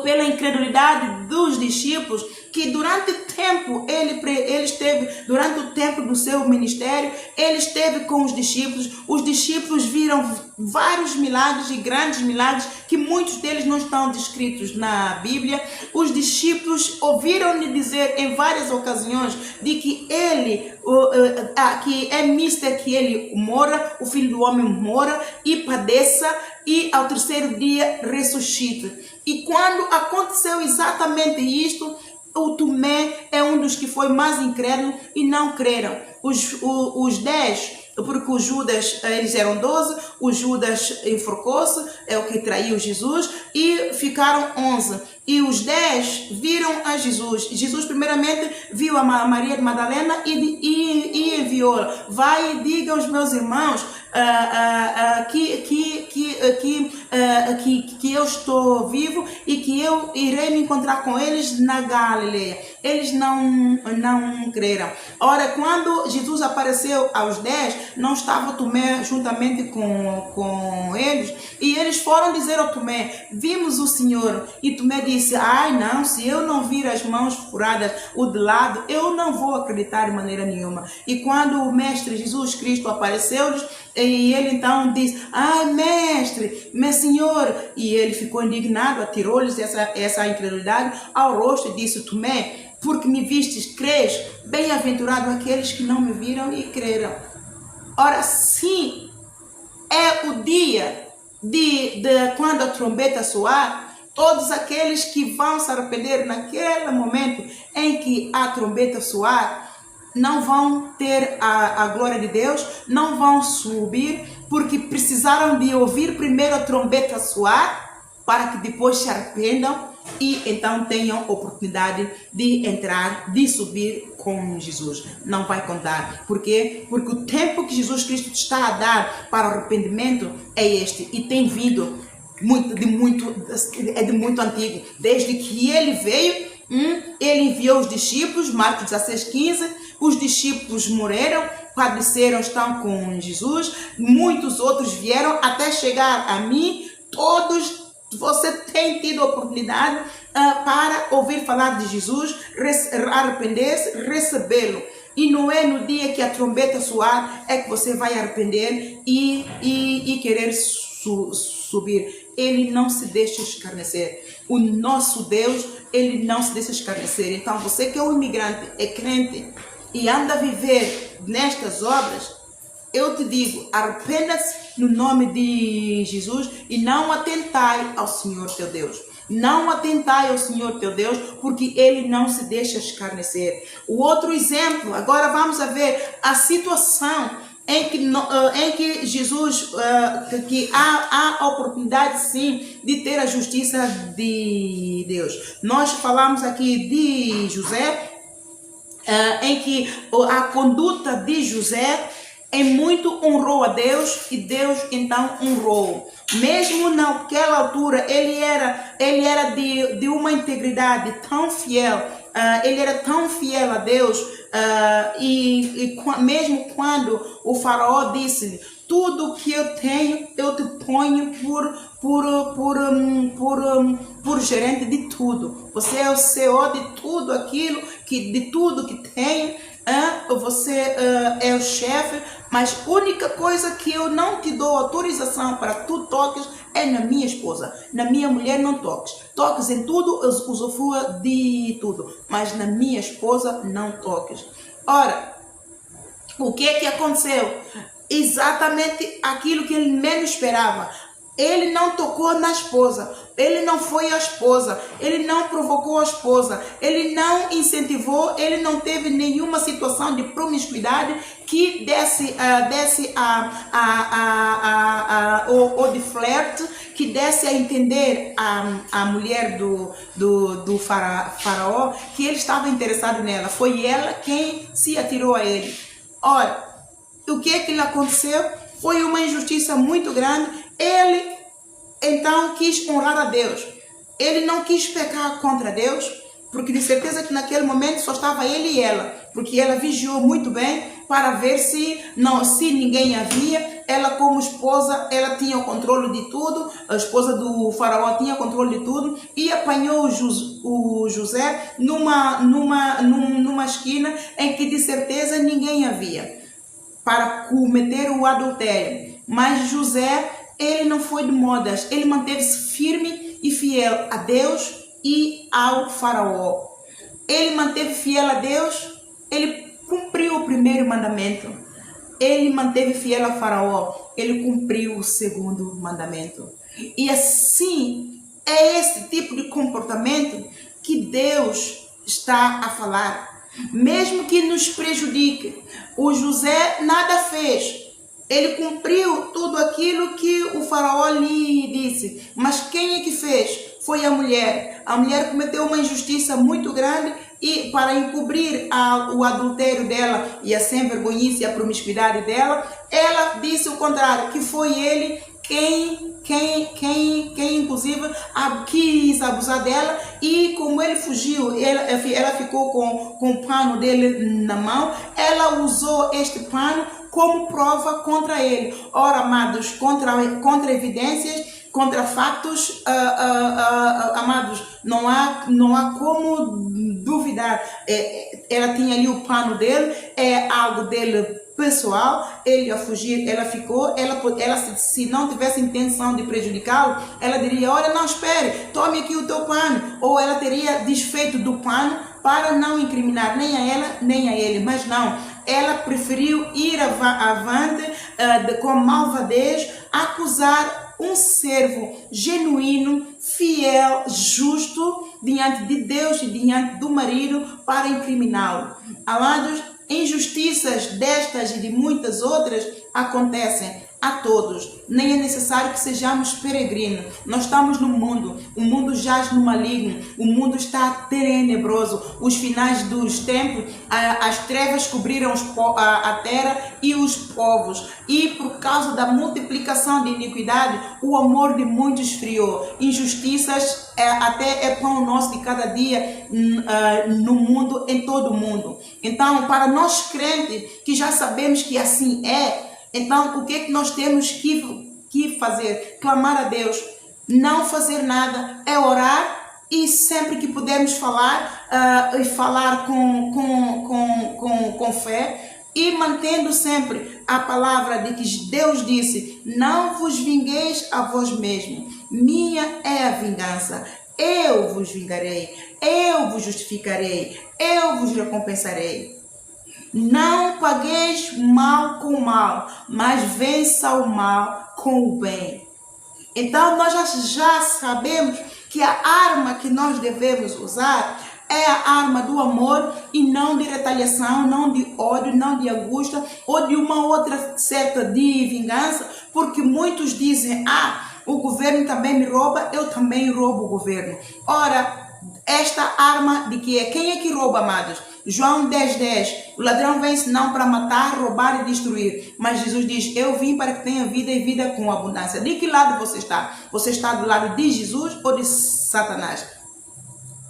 S1: pela incredulidade dos discípulos, que durante o tempo ele esteve, durante o tempo do seu ministério, ele esteve com os discípulos viram vários milagres e grandes milagres, que muitos deles não estão descritos na Bíblia. Os discípulos ouviram-lhe dizer em várias ocasiões de que que é mister que ele mora, o Filho do Homem mora e padeça, e ao terceiro dia ressuscita. E quando aconteceu exatamente isto, o Tomé é um dos que foi mais incrédulo e não creram. Os 10, porque os Judas, eles eram 12, o Judas enforcou-se, é o que traiu Jesus, e ficaram 11. E os 10 viram a Jesus. Jesus primeiramente viu a Maria de Madalena e enviou-la. Vai e diga aos meus irmãos que eu estou vivo e que eu irei me encontrar com eles na Galileia. Eles não creram. Ora, quando Jesus apareceu aos 10, não estava Tomé juntamente com eles, e eles foram dizer ao Tomé: vimos o Senhor. E Tomé disse: ai não, se eu não vir as mãos furadas, o de lado, eu não vou acreditar de maneira nenhuma. E quando o Mestre Jesus Cristo apareceu-lhes, e ele então disse: ai mestre, meu Senhor. E ele ficou indignado, atirou-lhes essa incredulidade ao rosto e disse: Tomé, porque me vistes, crês? Bem-aventurado aqueles que não me viram e creram. Ora, sim, é o dia de quando a trombeta soar, todos aqueles que vão se arrepender naquele momento em que a trombeta soar, não vão ter a glória de Deus, não vão subir, porque precisaram de ouvir primeiro a trombeta soar, para que depois se arrependam e então tenham oportunidade de entrar, de subir com Jesus. Não vai contar. Por quê? Porque o tempo que Jesus Cristo está a dar para o arrependimento é este, e tem vindo de muito antigo. Desde que ele veio, ele enviou os discípulos, Marcos 16:15, os discípulos morreram, padeceram, estão com Jesus, muitos outros vieram até chegar a mim. Todos você tem tido a oportunidade para ouvir falar de Jesus, arrepender-se, recebê-lo. E não é no dia que a trombeta soar é que você vai arrepender e querer subir. Ele não se deixa escarnecer. O nosso Deus, ele não se deixa escarnecer. Então você que é um imigrante, é crente e anda a viver nestas obras, eu te digo, arrependa-se no nome de Jesus e não atentai ao Senhor teu Deus. Não atentai ao Senhor teu Deus, porque ele não se deixa escarnecer. O outro exemplo, agora vamos a ver a situação em que Jesus, que há a oportunidade sim de ter a justiça de Deus. Nós falamos aqui de José, em que a conduta de José muito honrou a Deus, e Deus então honrou. Mesmo naquela altura ele era de uma integridade tão fiel, ele era tão fiel a Deus, mesmo quando o faraó disse-lhe: tudo que eu tenho eu te ponho por gerente de tudo. Você é o CEO de tudo aquilo, de tudo que tenho. Você é o chefe, mas a única coisa que eu não te dou autorização para tu toques é na minha esposa. Na minha mulher não toques. Toques em tudo, usufrua de tudo, mas na minha esposa não toques. Ora, o que é que aconteceu? Exatamente aquilo que ele menos esperava. Ele não tocou na esposa, ele não foi à esposa, ele não provocou a esposa, ele não incentivou, ele não teve nenhuma situação de promiscuidade que desse ou de flerte, que desse a entender a mulher do faraó que ele estava interessado nela. Foi ela quem se atirou a ele. Ora, o que é que lhe aconteceu? foi uma injustiça muito grande. Ele então quis honrar a Deus. Ele não quis pecar contra Deus, porque de certeza que naquele momento só estava ele e ela, porque ela vigiou muito bem para ver se ninguém havia. Ela como esposa, ela tinha o controle de tudo, a esposa do faraó tinha o controle de tudo, e apanhou o José numa esquina em que de certeza ninguém havia, para cometer o adultério. Mas José, ele não foi de modas, ele manteve-se firme e fiel a Deus e ao faraó. Ele manteve fiel a Deus, ele cumpriu o primeiro mandamento. Ele manteve fiel a faraó, ele cumpriu o segundo mandamento. E assim, é esse tipo de comportamento que Deus está a falar. Mesmo que nos prejudique, o José nada fez. Ele cumpriu tudo aquilo que o faraó lhe disse. Mas quem é que fez? Foi a mulher. A mulher cometeu uma injustiça muito grande e para encobrir o adultério dela e a sem-vergonhice e a promiscuidade dela, ela disse o contrário, que foi ele quem inclusive quis abusar dela, e como ele fugiu, ela ficou com o pano dele na mão, ela usou este pano como prova contra ele. Ora, amados, contra evidências, contra fatos, amados, não há como duvidar. Ela tinha ali o pano dele, é algo dele pessoal, ele ia fugir, ela ficou, ela se não tivesse intenção de prejudicá-lo, ela diria, olha, não, espere, tome aqui o teu pano, ou ela teria desfeito do pano para não incriminar nem a ela, nem a ele, mas não, ela preferiu ir avante com malvadez, acusar um servo genuíno, fiel, justo, diante de Deus e diante do marido, para incriminá-lo. Amados, injustiças destas e de muitas outras acontecem a todos. Nem é necessário que sejamos peregrinos. Nós estamos no mundo. O mundo jaz no maligno. O mundo está tenebroso. Os finais dos tempos, as trevas cobriram a terra e os povos. E por causa da multiplicação de iniquidade, o amor de muitos esfriou. Injustiças até é pão nosso de cada dia no mundo, em todo o mundo. Então, para nós crentes, que já sabemos que assim é, então, o que é que nós temos que fazer? Clamar a Deus, não fazer nada, é orar e sempre que pudermos falar, e falar com fé e mantendo sempre a palavra de que Deus disse, não vos vingueis a vós mesmos, minha é a vingança, eu vos vingarei, eu vos justificarei, eu vos recompensarei. Não pagueis mal com mal, mas vença o mal com o bem. Então nós já sabemos que a arma que nós devemos usar é a arma do amor e não de retaliação, não de ódio, não de angústia ou de uma outra certa de vingança, porque muitos dizem, o governo também me rouba, eu também roubo o governo. Ora, esta arma de que é? Quem é que rouba, amados? João 10:10, o ladrão vem senão para matar, roubar e destruir. Mas Jesus diz, eu vim para que tenha vida e vida com abundância. De que lado você está? Você está do lado de Jesus ou de Satanás?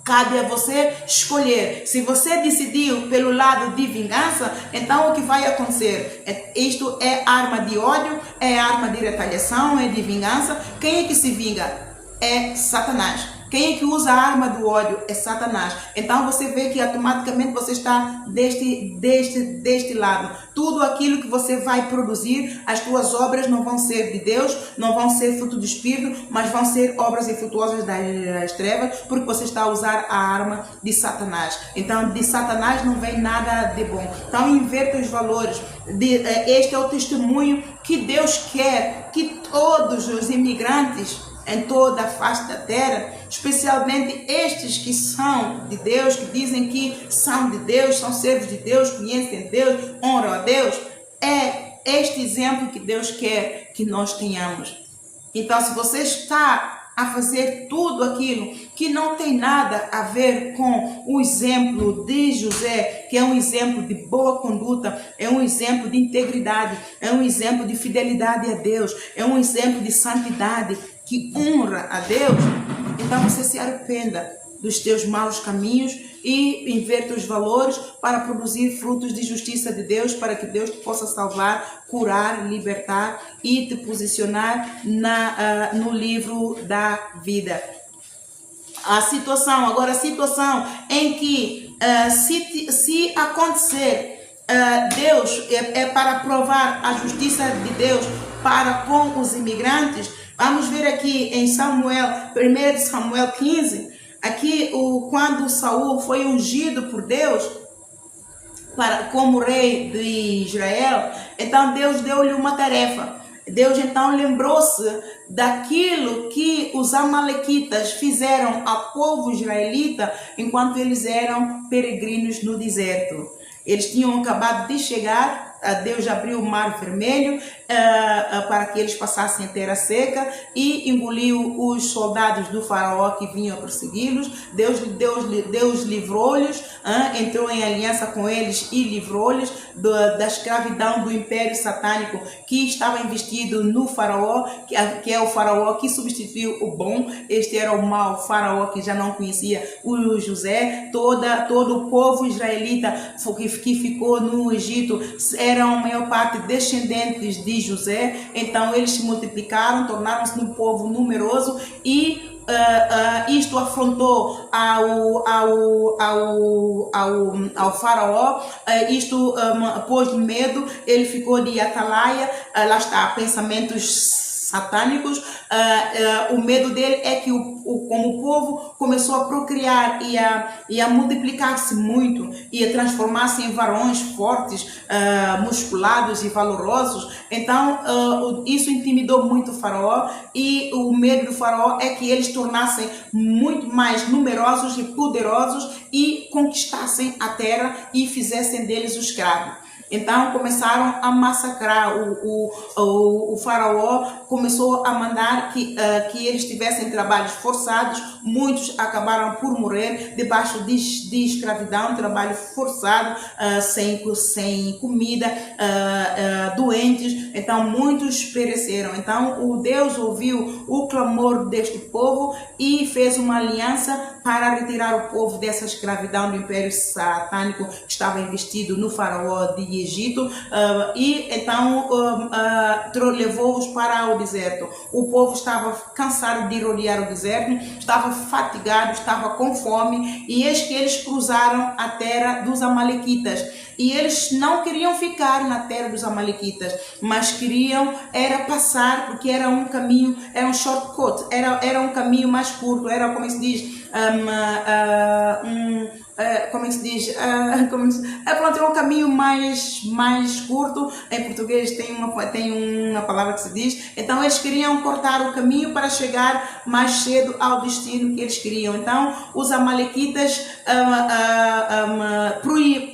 S1: Cabe a você escolher. Se você decidiu pelo lado de vingança, então o que vai acontecer? Isto é arma de ódio, é arma de retaliação, é de vingança. Quem é que se vinga? É Satanás. Quem é que usa a arma do ódio? É Satanás. Então você vê que automaticamente você está deste lado. Tudo aquilo que você vai produzir, as tuas obras não vão ser de Deus, não vão ser fruto do Espírito, mas vão ser obras infrutuosas das trevas, porque você está a usar a arma de Satanás. Então de Satanás não vem nada de bom. Então inverta os valores. Este é o testemunho que Deus quer que todos os imigrantes em toda a face da terra, especialmente estes que são de Deus, que dizem que são de Deus, são servos de Deus, conhecem Deus, honram a Deus, é este exemplo que Deus quer que nós tenhamos. Então, se você está a fazer tudo aquilo que não tem nada a ver com o exemplo de José, que é um exemplo de boa conduta, é um exemplo de integridade, é um exemplo de fidelidade a Deus, é um exemplo de santidade que honra a Deus, então você se arrependa dos teus maus caminhos e inverta os valores para produzir frutos de justiça de Deus, para que Deus te possa salvar, curar, libertar e te posicionar no livro da vida. A situação em que se acontecer, Deus é para provar a justiça de Deus para com os imigrantes. Vamos ver aqui em 1 Samuel 15, aqui quando Saul foi ungido por Deus como rei de Israel, então Deus deu-lhe uma tarefa. Deus então lembrou-se daquilo que os amalequitas fizeram ao povo israelita enquanto eles eram peregrinos no deserto. Eles tinham acabado de chegar, Deus abriu o mar vermelho para que eles passassem a terra seca e engoliu os soldados do faraó que vinham a persegui-los. Deus livrou-lhes, entrou em aliança com eles e livrou-lhes da escravidão do império satânico que estava investido no faraó, que é o faraó que substituiu o bom. Este era o mau faraó que já não conhecia o José. Todo o povo israelita que ficou no Egito eram a maior parte descendentes de José, então eles se multiplicaram, tornaram-se um povo numeroso e isto afrontou ao faraó, isto pôs medo, ele ficou de atalaia, lá está, pensamentos satânicos. O medo dele é que como o povo começou a procriar e a multiplicar-se muito e a transformar-se em varões fortes, musculados e valorosos, então isso intimidou muito o faraó, e o medo do faraó é que eles tornassem muito mais numerosos e poderosos e conquistassem a terra e fizessem deles os escravos. Então começaram a massacrar. O faraó começou a mandar que eles tivessem trabalhos forçados. Muitos acabaram por morrer debaixo de escravidão, trabalho forçado, sem comida, doentes. Então muitos pereceram. Então o Deus ouviu o clamor deste povo e fez uma aliança para retirar o povo dessa escravidão do império satânico que estava investido no faraó de Egito, e então levou-os para o deserto. O povo estava cansado de rodear o deserto, estava fatigado, estava com fome, e eis que eles cruzaram a terra dos amalequitas. E eles não queriam ficar na terra dos amalequitas, mas queriam passar, porque era um caminho, era um shortcut, era um caminho mais curto, era como se diz, pronto, é um caminho mais curto. Em português tem uma palavra que se diz. Então eles queriam cortar o caminho para chegar mais cedo ao destino que eles queriam. Então os amalequitas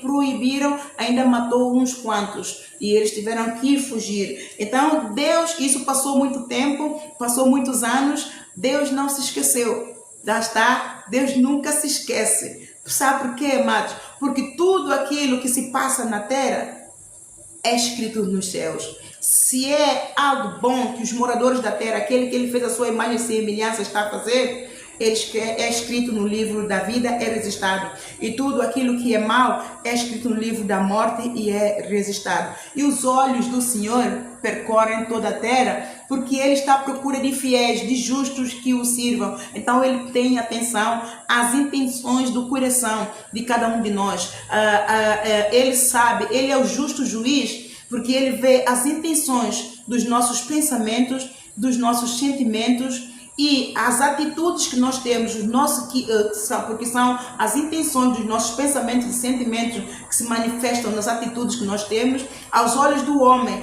S1: proibiram, ainda matou uns quantos e eles tiveram que fugir. Então Deus, isso passou muito tempo, passou muitos anos, Deus não se esqueceu. Já está, Deus nunca se esquece. Sabe por quê, amados? Porque tudo aquilo que se passa na terra é escrito nos céus. Se é algo bom que os moradores da terra, aquele que ele fez a sua imagem e semelhança, está a fazer, é escrito no livro da vida, é registrado. E tudo aquilo que é mal é escrito no livro da morte e é registrado. E os olhos do Senhor percorrem toda a terra, porque ele está à procura de fiéis, de justos que o sirvam. Então ele tem atenção às intenções do coração de cada um de nós. Ele sabe, ele é o justo juiz, porque ele vê as intenções dos nossos pensamentos, dos nossos sentimentos e as atitudes que nós temos, porque são as intenções dos nossos pensamentos e sentimentos que se manifestam nas atitudes que nós temos. Aos olhos do homem,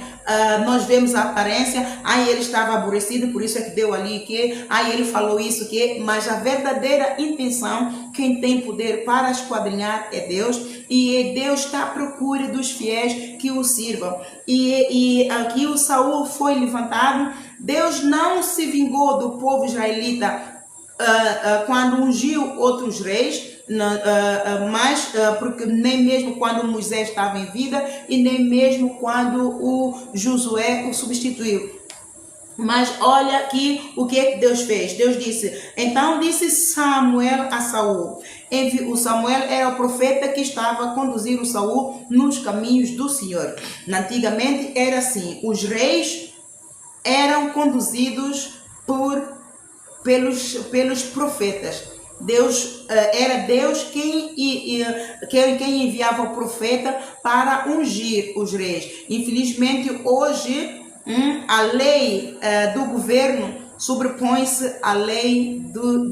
S1: nós vemos a aparência, ele estava aborrecido, por isso é que deu ali que, ele falou isso que, mas a verdadeira intenção, quem tem poder para esquadrinhar é Deus, e Deus está à procura dos fiéis que o sirvam. E aqui o Saul foi levantado. Deus não se vingou do povo israelita quando ungiu outros reis, mas porque nem mesmo quando Moisés estava em vida e nem mesmo quando o Josué o substituiu. Mas olha aqui o que é que Deus fez. Deus disse, então disse Samuel a Saul. O Samuel era o profeta que estava a conduzir o Saul nos caminhos do Senhor. Antigamente era assim, os reis eram conduzidos pelos profetas. Era Deus quem enviava o profeta para ungir os reis. Infelizmente hoje a lei do governo sobrepõe-se à lei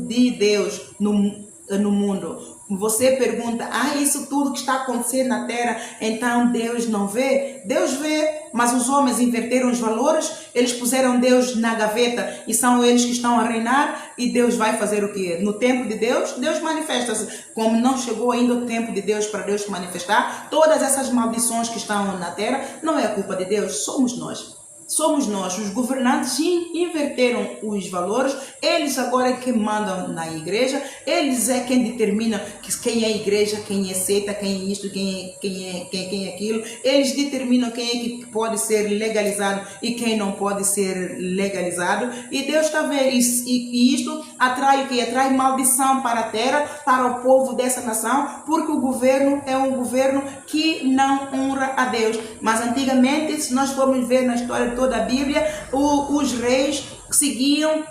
S1: de Deus no mundo. Você pergunta, isso tudo que está acontecendo na terra, então Deus não vê? Deus vê, mas os homens inverteram os valores, eles puseram Deus na gaveta e são eles que estão a reinar, e Deus vai fazer o quê? No tempo de Deus, Deus manifesta-se. Como não chegou ainda o tempo de Deus para Deus se manifestar, todas essas maldições que estão na terra, não é a culpa de Deus, somos nós. Somos nós, os governantes inverteram os valores, eles agora é que mandam na igreja, eles é quem determina quem é a igreja, quem é seita, quem é isto, quem é aquilo, eles determinam quem é que pode ser legalizado e quem não pode ser legalizado, e Deus está vendo isso, e isto atrai o que? Atrai maldição para a terra, para o povo dessa nação, porque o governo é um governo que não honra a Deus. Mas antigamente, se nós formos ver na história de toda a Bíblia, os reis seguiam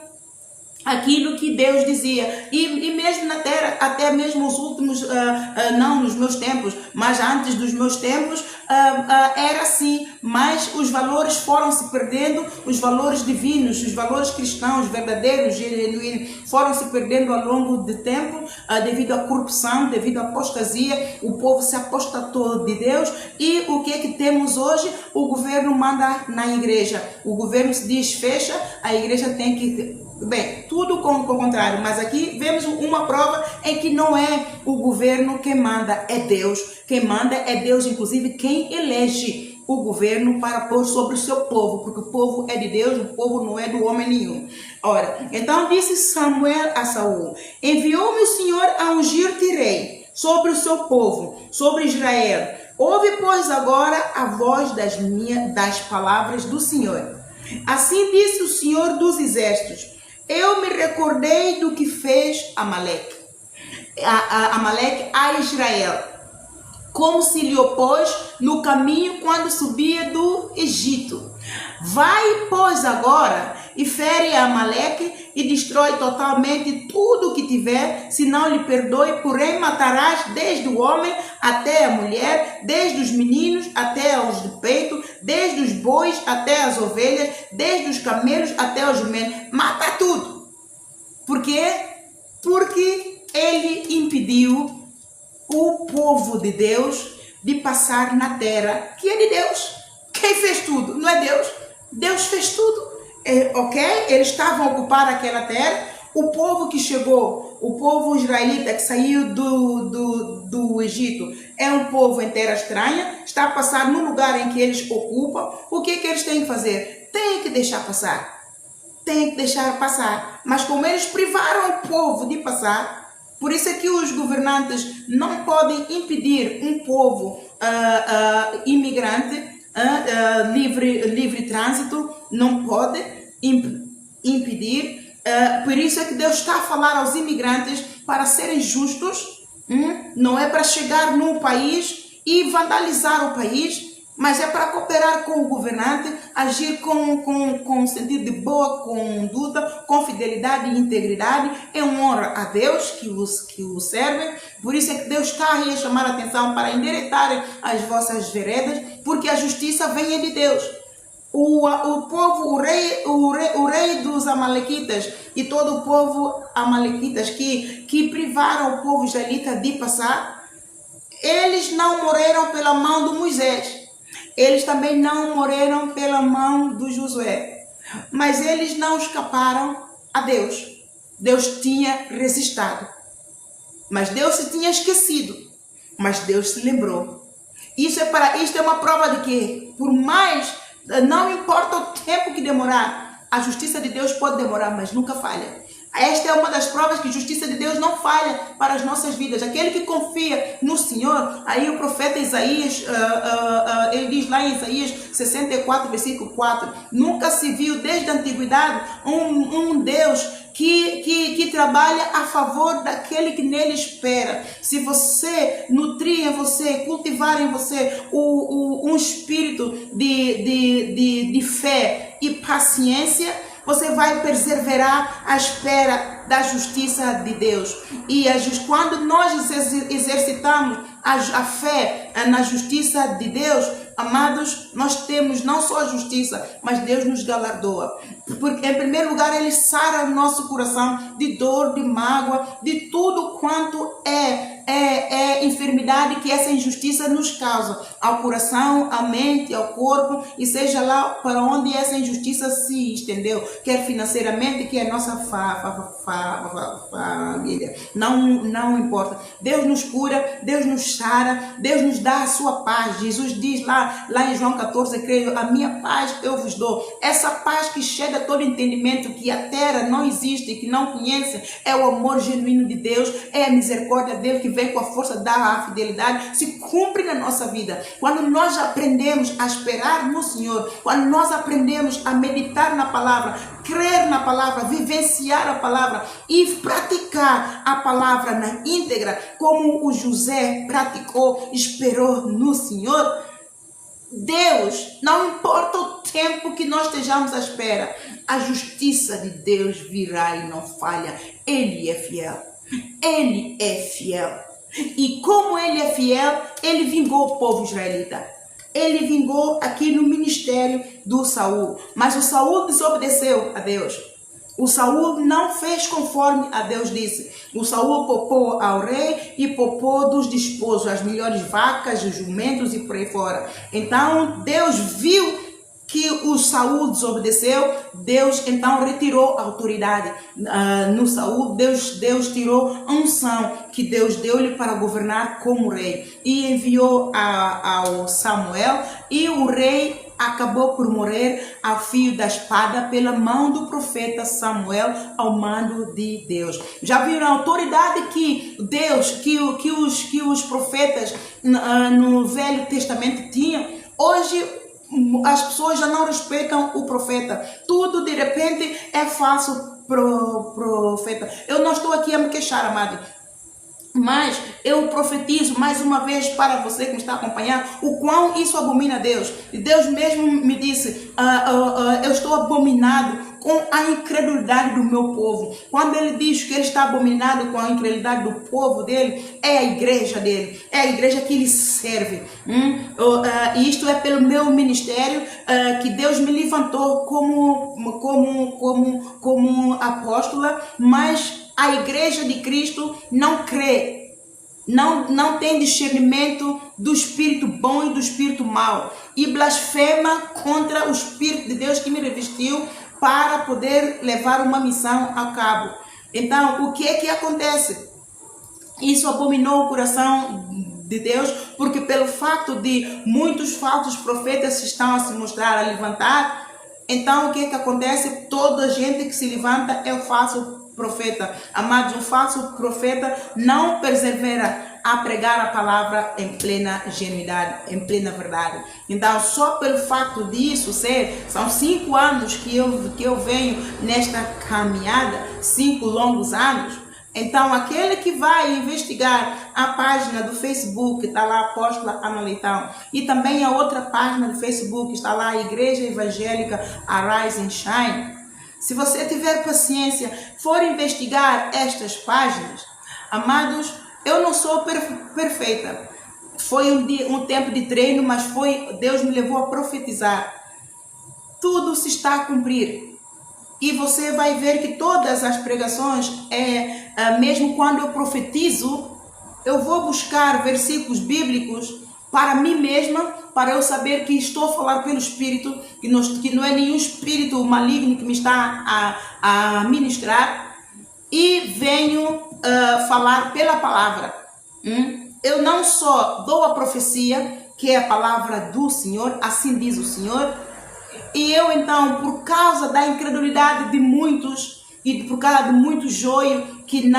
S1: aquilo que Deus dizia, e mesmo na terra, até mesmo os últimos, não nos meus tempos, mas antes dos meus tempos, era assim, mas os valores foram se perdendo, os valores divinos, os valores cristãos, verdadeiros, genuínos, foram se perdendo ao longo do tempo, devido à corrupção, devido à apostasia, o povo se apostatou de Deus, e o que é que temos hoje? O governo manda na igreja, o governo se diz fecha, a igreja tem que... Bem, tudo com o contrário, mas aqui vemos uma prova em que não é o governo quem manda, é Deus. Quem manda é Deus, inclusive quem elege o governo para pôr sobre o seu povo, porque o povo é de Deus, o povo não é do homem nenhum. Ora, então disse Samuel a Saul, enviou-me o Senhor a ungir-te rei sobre o seu povo, sobre Israel. Ouve, pois, agora a voz das palavras do Senhor. Assim disse o Senhor dos exércitos, eu me recordei do que fez Amaleque a Israel, como se lhe opôs no caminho quando subia do Egito. Vai, pois, agora e fere a Amaleque e destrói totalmente tudo o que tiver, se não lhe perdoe, porém matarás desde o homem até a mulher, desde os meninos até os de peito, desde os bois até as ovelhas, desde os camelos até os jumentos. Mata tudo. Por quê? Porque ele impediu o povo de Deus de passar na terra que é de Deus. Quem fez tudo? Não é Deus? Deus fez tudo. Ok? Eles estavam a ocupar aquela terra. O povo que chegou, o povo israelita que saiu do Egito, é um povo em terra estranha, está a passar no lugar em que eles ocupam. O que é que eles têm que fazer? Tem que deixar passar. Tem que deixar passar. Mas como eles privaram o povo de passar, por isso é que os governantes não podem impedir um povo imigrante, livre trânsito, não pode impedir. Por isso é que Deus está a falar aos imigrantes para serem justos, não é para chegar num país e vandalizar o país, mas é para cooperar com o governante, agir com sentido de boa conduta, com fidelidade e integridade, em honra a Deus que o serve. Por isso é que Deus está aí a chamar a atenção para endireitarem as vossas veredas, porque a justiça vem de Deus. O povo, o rei dos amalequitas e todo o povo amalequitas que privaram o povo israelita de passar, eles não morreram pela mão de Moisés. Eles também não morreram pela mão do Josué, mas eles não escaparam a Deus. Deus tinha resistido, mas Deus se tinha esquecido, mas Deus se lembrou. Isto é uma prova de que, por mais, não importa o tempo que demorar, a justiça de Deus pode demorar, mas nunca falha. Esta é uma das provas que a justiça de Deus não falha para as nossas vidas. Aquele que confia no Senhor, aí o profeta Isaías, ele diz lá em Isaías 64, versículo 4, nunca se viu desde a antiguidade um Deus que trabalha a favor daquele que nele espera. Se você nutrir em você, cultivar em você um espírito de fé e paciência, você vai perseverar à espera da justiça de Deus. E quando nós exercitamos a fé na justiça de Deus, amados, nós temos não só a justiça, mas Deus nos galardoa. Porque, em primeiro lugar, Ele sara o nosso coração de dor, de mágoa, de tudo quanto é enfermidade que essa injustiça nos causa ao coração, à mente, ao corpo, e seja lá para onde essa injustiça se estendeu, quer financeiramente, quer nossa família, não importa. Deus nos cura, Deus nos sara, Deus nos dá a sua paz. Jesus diz lá em João 14, creio, a minha paz eu vos dou. Essa paz que chega a todo entendimento, que a terra não existe, que não conhece, é o amor genuíno de Deus, é a misericórdia dele que vem com a força da fidelidade, se cumpre na nossa vida. Quando nós aprendemos a esperar no Senhor, quando nós aprendemos a meditar na palavra, crer na palavra, vivenciar a palavra e praticar a palavra na íntegra, como o José praticou, esperou no Senhor, Deus, não importa o tempo que nós estejamos à espera, a justiça de Deus virá e não falha. Ele é fiel. Ele é fiel. E como Ele é fiel, Ele vingou o povo israelita. Ele vingou aqui no ministério do Saul. Mas o Saul desobedeceu a Deus. O Saul não fez conforme a Deus disse. O Saul poupou ao rei e poupou dos desposos, as melhores vacas, os jumentos e por aí fora. Então Deus viu que o Saul desobedeceu, Deus então retirou a autoridade no Saul. Deus tirou a unção que Deus deu-lhe para governar como rei e enviou ao Samuel, e o rei acabou por morrer ao fio da espada pela mão do profeta Samuel, ao mando de Deus. Já viram a autoridade que Deus, que os profetas no Velho Testamento tinham? Hoje as pessoas já não respeitam o profeta. Tudo de repente é falso profeta. Eu não estou aqui a me queixar, amado, mas eu profetizo mais uma vez para você que me está acompanhando o quão isso abomina a Deus. E Deus mesmo me disse, eu estou abominado com a incredulidade do meu povo. Quando Ele diz que Ele está abominado com a incredulidade do povo dele, é a igreja dele, é a igreja que Ele serve. E isto é pelo meu ministério que Deus me levantou como apóstola, mas a igreja de Cristo não crê, não tem discernimento do espírito bom e do espírito mau, e blasfema contra o Espírito de Deus que me revestiu para poder levar uma missão a cabo. Então, o que é que acontece? Isso abominou o coração de Deus, porque pelo fato de muitos falsos profetas estão a se mostrar, a levantar, então o que é que acontece? Toda gente que se levanta é o falso profeta. Amados, um falso profeta não persevera a pregar a palavra em plena genuidade, em plena verdade. Então, só pelo fato disso são 5 anos que eu venho nesta caminhada, 5 longos anos. Então, aquele que vai investigar a página do Facebook, está lá Apóstola Ana Leitão, e também a outra página do Facebook, está lá a Igreja Evangélica Arise and Shine. Se você tiver paciência, for investigar estas páginas, amados, eu não sou perfeita. Foi um tempo de treino, mas Deus me levou a profetizar. Tudo se está a cumprir. E você vai ver que todas as pregações, mesmo quando eu profetizo, eu vou buscar versículos bíblicos para mim mesma, para eu saber que estou a falar pelo Espírito, que não é nenhum espírito maligno que me está a ministrar, e venho falar pela palavra. Eu não só dou a profecia, que é a palavra do Senhor, assim diz o Senhor, e eu então, por causa da incredulidade de muitos, e por causa de muito joio que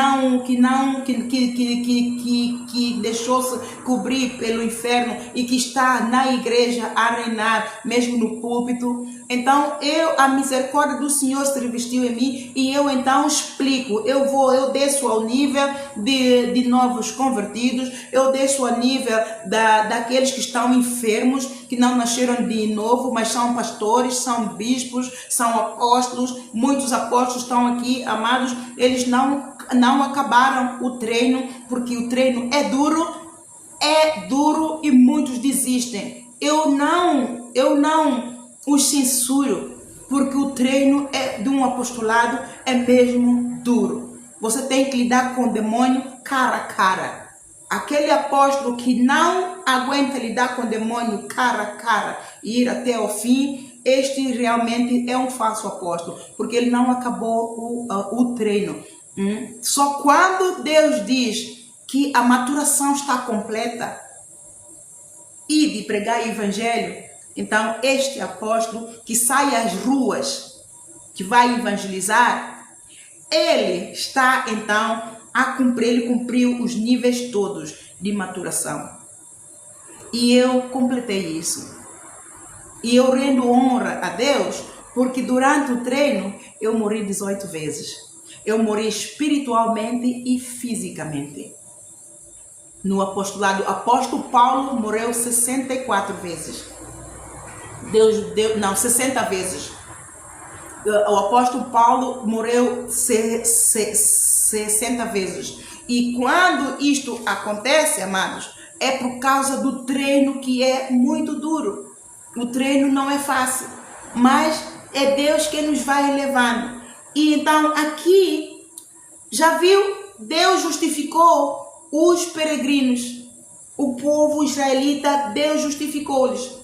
S1: deixou-se cobrir pelo inferno e que está na igreja a reinar, mesmo no púlpito. Então a misericórdia do Senhor se revestiu em mim e eu então explico. Eu desço ao nível de novos convertidos, eu desço ao nível daqueles que estão enfermos, que não nasceram de novo, mas são pastores, são bispos, são apóstolos. Muitos apóstolos estão aqui, amados, eles não acabaram o treino, porque o treino é duro e muitos desistem. Eu não os censuro, porque o treino de um apostolado é mesmo duro. Você tem que lidar com o demônio cara a cara. Aquele apóstolo que não aguenta lidar com o demônio cara a cara e ir até o fim, este realmente é um falso apóstolo, porque ele não acabou o treino. Só quando Deus diz que a maturação está completa e de pregar o evangelho, então este apóstolo que sai às ruas, que vai evangelizar, ele está então ele cumpriu os níveis todos de maturação. E eu completei isso. E eu rendo honra a Deus, porque durante o treino eu morri 18 vezes. Eu morri espiritualmente e fisicamente. No apostolado, o apóstolo Paulo morreu 64 vezes. 60 vezes. O apóstolo Paulo morreu 60 vezes. E quando isto acontece, amados, é por causa do treino que é muito duro. O treino não é fácil, mas é Deus que nos vai levando. E então aqui, já viu? Deus justificou os peregrinos. O povo israelita, Deus justificou-lhes.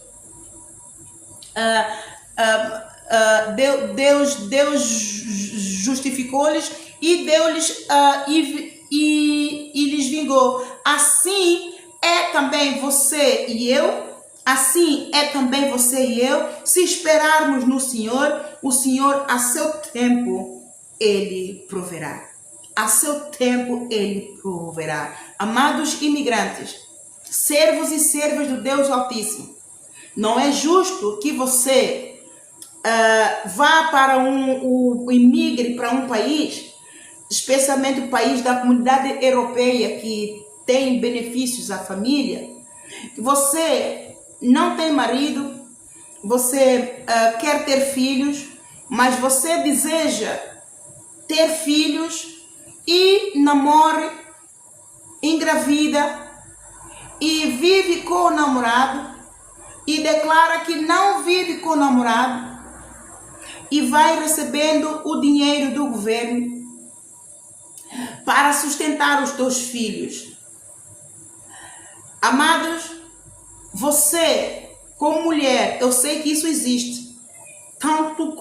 S1: Deus justificou-lhes e deu-lhes e lhes vingou. Assim é também você e eu. Assim é também você e eu. Se esperarmos no Senhor, o Senhor a seu tempo Ele proverá. A seu tempo Ele proverá. Amados imigrantes, servos e servas do Deus Altíssimo, não é justo que você vá para imigre para um país, especialmente o país da comunidade europeia que tem benefícios à família. Você não tem marido, você quer ter filhos, mas você deseja ter filhos e namora, engravida e vive com o namorado e declara que não vive com o namorado e vai recebendo o dinheiro do governo para sustentar os teus filhos. Amados, você, como mulher, eu sei que isso existe, tanto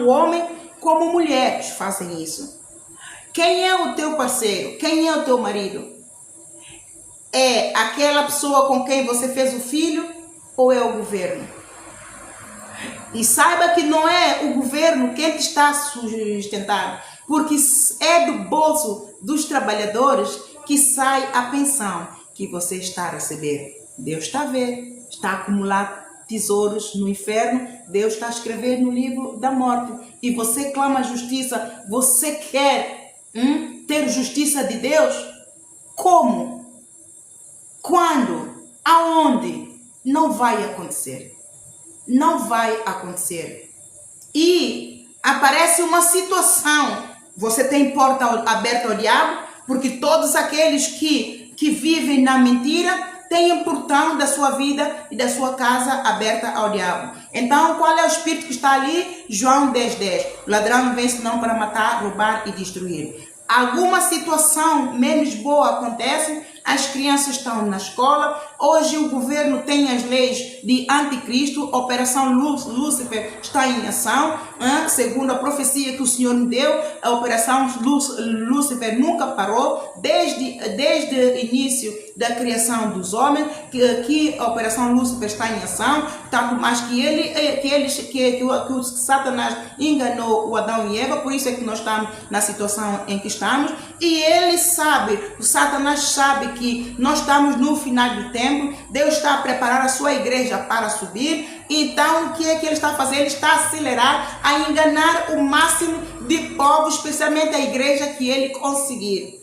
S1: homem como mulheres fazem isso. Quem é o teu parceiro? Quem é o teu marido? É aquela pessoa com quem você fez o filho ou é o governo? E saiba que não é o governo quem te está sustentando, porque é do bolso dos trabalhadores que sai a pensão que você está a receber. Deus está a ver, está a acumular tesouros no inferno, Deus está a escrever no livro da morte. E você clama justiça, você quer ter justiça de Deus? Como? Quando? Aonde? Não vai acontecer. Não vai acontecer. E aparece uma situação. Você tem porta aberta ao diabo, porque todos aqueles que vivem na mentira têm o portão da sua vida e da sua casa aberta ao diabo. Então, qual é o espírito que está ali? João 10:10. O ladrão não vem senão para matar, roubar e destruir. Alguma situação menos boa acontece, as crianças estão na escola, hoje o governo tem as leis de anticristo, Operação Lúcifer está em ação, segundo a profecia que o Senhor me deu, a Operação Lúcifer nunca parou, desde o início da criação dos homens, que a Operação Lúcifer está em ação, tanto mais que o Satanás enganou o Adão e Eva, por isso é que nós estamos na situação em que estamos, e ele sabe, o Satanás sabe que nós estamos no final do tempo, Deus está a preparar a sua igreja para subir, então o que é que ele está a fazer? Ele está a acelerar, a enganar o máximo de povos, especialmente a igreja que ele conseguir.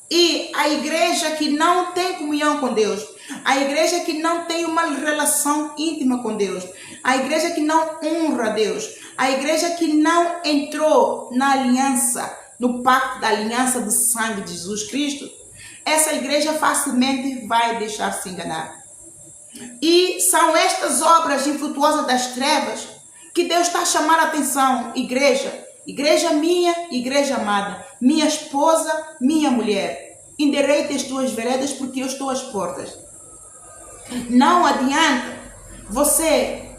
S1: E a igreja que não tem comunhão com Deus, a igreja que não tem uma relação íntima com Deus, a igreja que não honra Deus, a igreja que não entrou na aliança, no pacto da aliança do sangue de Jesus Cristo, essa igreja facilmente vai deixar-se enganar. E são estas obras infrutuosas das trevas que Deus está a chamar a atenção, igreja minha, igreja amada, minha esposa, minha mulher, endireite as tuas veredas porque eu estou às portas. Não adianta você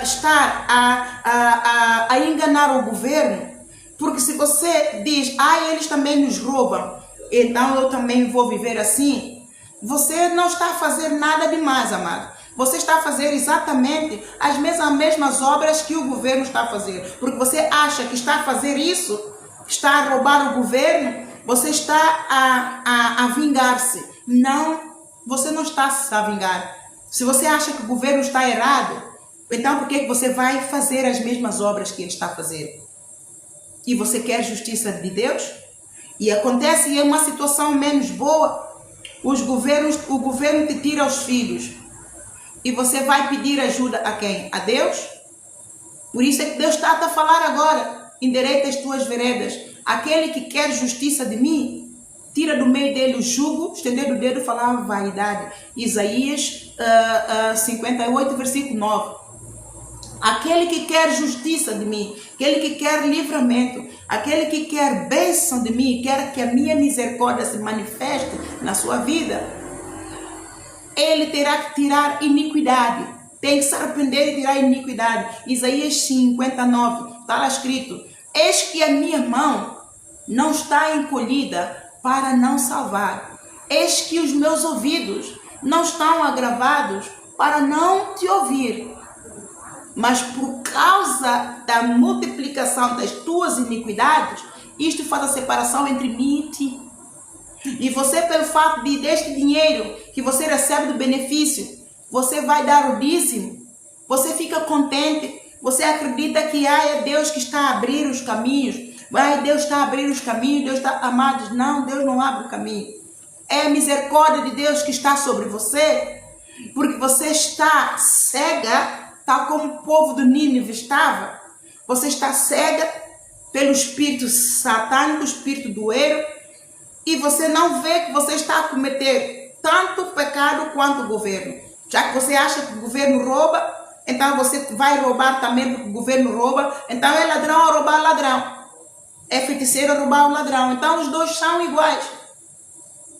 S1: estar a enganar o governo, porque se você diz, eles também nos roubam, então eu também vou viver assim, você não está a fazer nada demais, amado. Você está a fazer exatamente as mesmas obras que o governo está a fazer. Porque você acha que está a fazer isso, está a roubar o governo, você está a vingar-se. Não, você não está a vingar. Se você acha que o governo está errado, então por que você vai fazer as mesmas obras que ele está a fazer? E você quer justiça de Deus? E acontece em uma situação menos boa, o governo te tira os filhos. E você vai pedir ajuda a quem? A Deus? Por isso é que Deus está a falar agora. Endireita as tuas veredas. Aquele que quer justiça de mim, tira do meio dele o jugo, estender o dedo e falar vaidade. Isaías 58, versículo 9. Aquele que quer justiça de mim, aquele que quer livramento, aquele que quer bênção de mim, quer que a minha misericórdia se manifeste na sua vida, ele terá que tirar iniquidade, tem que se arrepender e tirar iniquidade. Isaías 59, está lá escrito, eis que a minha mão não está encolhida para não salvar, eis que os meus ouvidos não estão agravados para não te ouvir. Mas por causa da multiplicação das tuas iniquidades, isto faz a separação entre mim e ti. E você, pelo fato deste dinheiro que você recebe do benefício, você vai dar o dízimo, você fica contente, você acredita que é Deus que está a abrir os caminhos, Deus está a abrir os caminhos, Deus está amado. Não, Deus não abre o caminho. É a misericórdia de Deus que está sobre você, porque você está cega, tal como o povo do Nínive estava. Você está cega pelo espírito satânico, espírito doeiro, e você não vê que você está a cometer tanto pecado quanto o governo. Já que você acha que o governo rouba, então você vai roubar também porque o governo rouba. Então é ladrão a roubar ladrão. É feiticeiro a roubar o ladrão. Então os dois são iguais.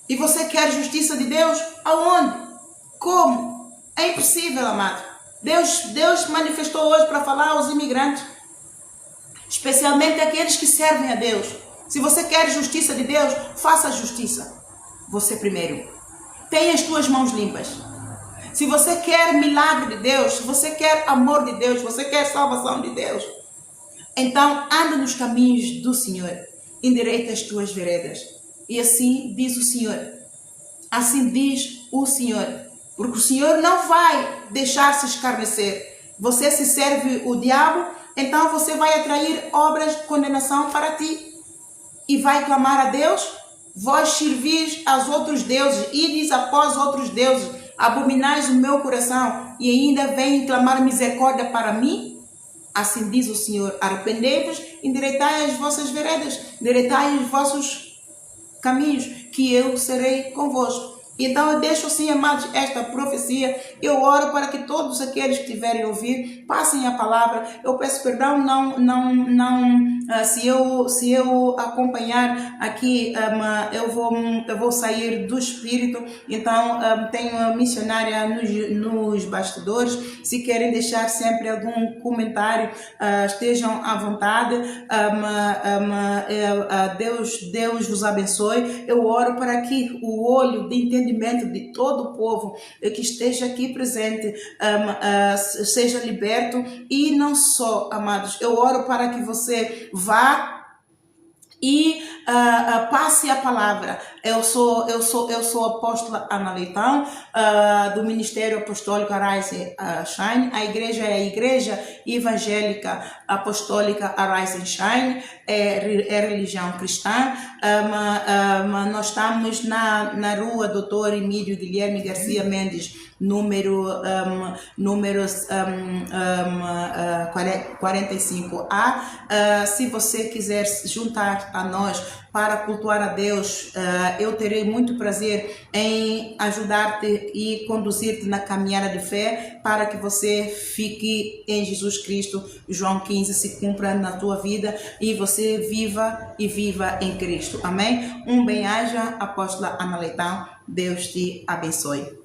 S1: E você quer justiça de Deus? Aonde? Como? É impossível, amado. Deus manifestou hoje para falar aos imigrantes, especialmente aqueles que servem a Deus. Se você quer justiça de Deus, faça a justiça. Você primeiro. Tenha as tuas mãos limpas. Se você quer milagre de Deus, se você quer amor de Deus, se você quer salvação de Deus, então anda nos caminhos do Senhor. Endireita as tuas veredas. E assim diz o Senhor. Assim diz o Senhor. Porque o Senhor não vai deixar-se escarnecer. Você se serve o diabo, então você vai atrair obras de condenação para ti. E vai clamar a Deus, vós servis aos outros deuses, ides após outros deuses, abominais o meu coração, e ainda vem clamar misericórdia para mim? Assim diz o Senhor, arrependei-vos, endireitai as vossas veredas, endireitai os vossos caminhos, que eu serei convosco. Então eu deixo assim, amados, esta profecia. Eu oro para que todos aqueles que tiverem a ouvir passem a palavra. Eu peço perdão, se eu acompanhar aqui, eu vou sair do espírito. Então tenho a missionária nos bastidores. Se querem deixar sempre algum comentário, estejam à vontade. Deus vos abençoe. Eu oro para que o olho de entendimento de todo o povo que esteja aqui presente seja liberto. E não só, amados, eu oro para que você vá e passe a palavra. Eu sou a apóstola Ana Leitão, do Ministério Apostólico Arise Shine. A igreja é a Igreja Evangélica Apostólica Arise Shine, é religião cristã. Nós estamos na rua Doutor Emílio Guilherme Garcia Mendes, número 45A. Se você quiser se juntar a nós para cultuar a Deus, eu terei muito prazer em ajudar-te e conduzir-te na caminhada de fé para que você fique em Jesus Cristo. João 15 se cumpra na tua vida e você viva em Cristo. Amém? Um bem-aja, apóstola Ana Leitão. Deus te abençoe.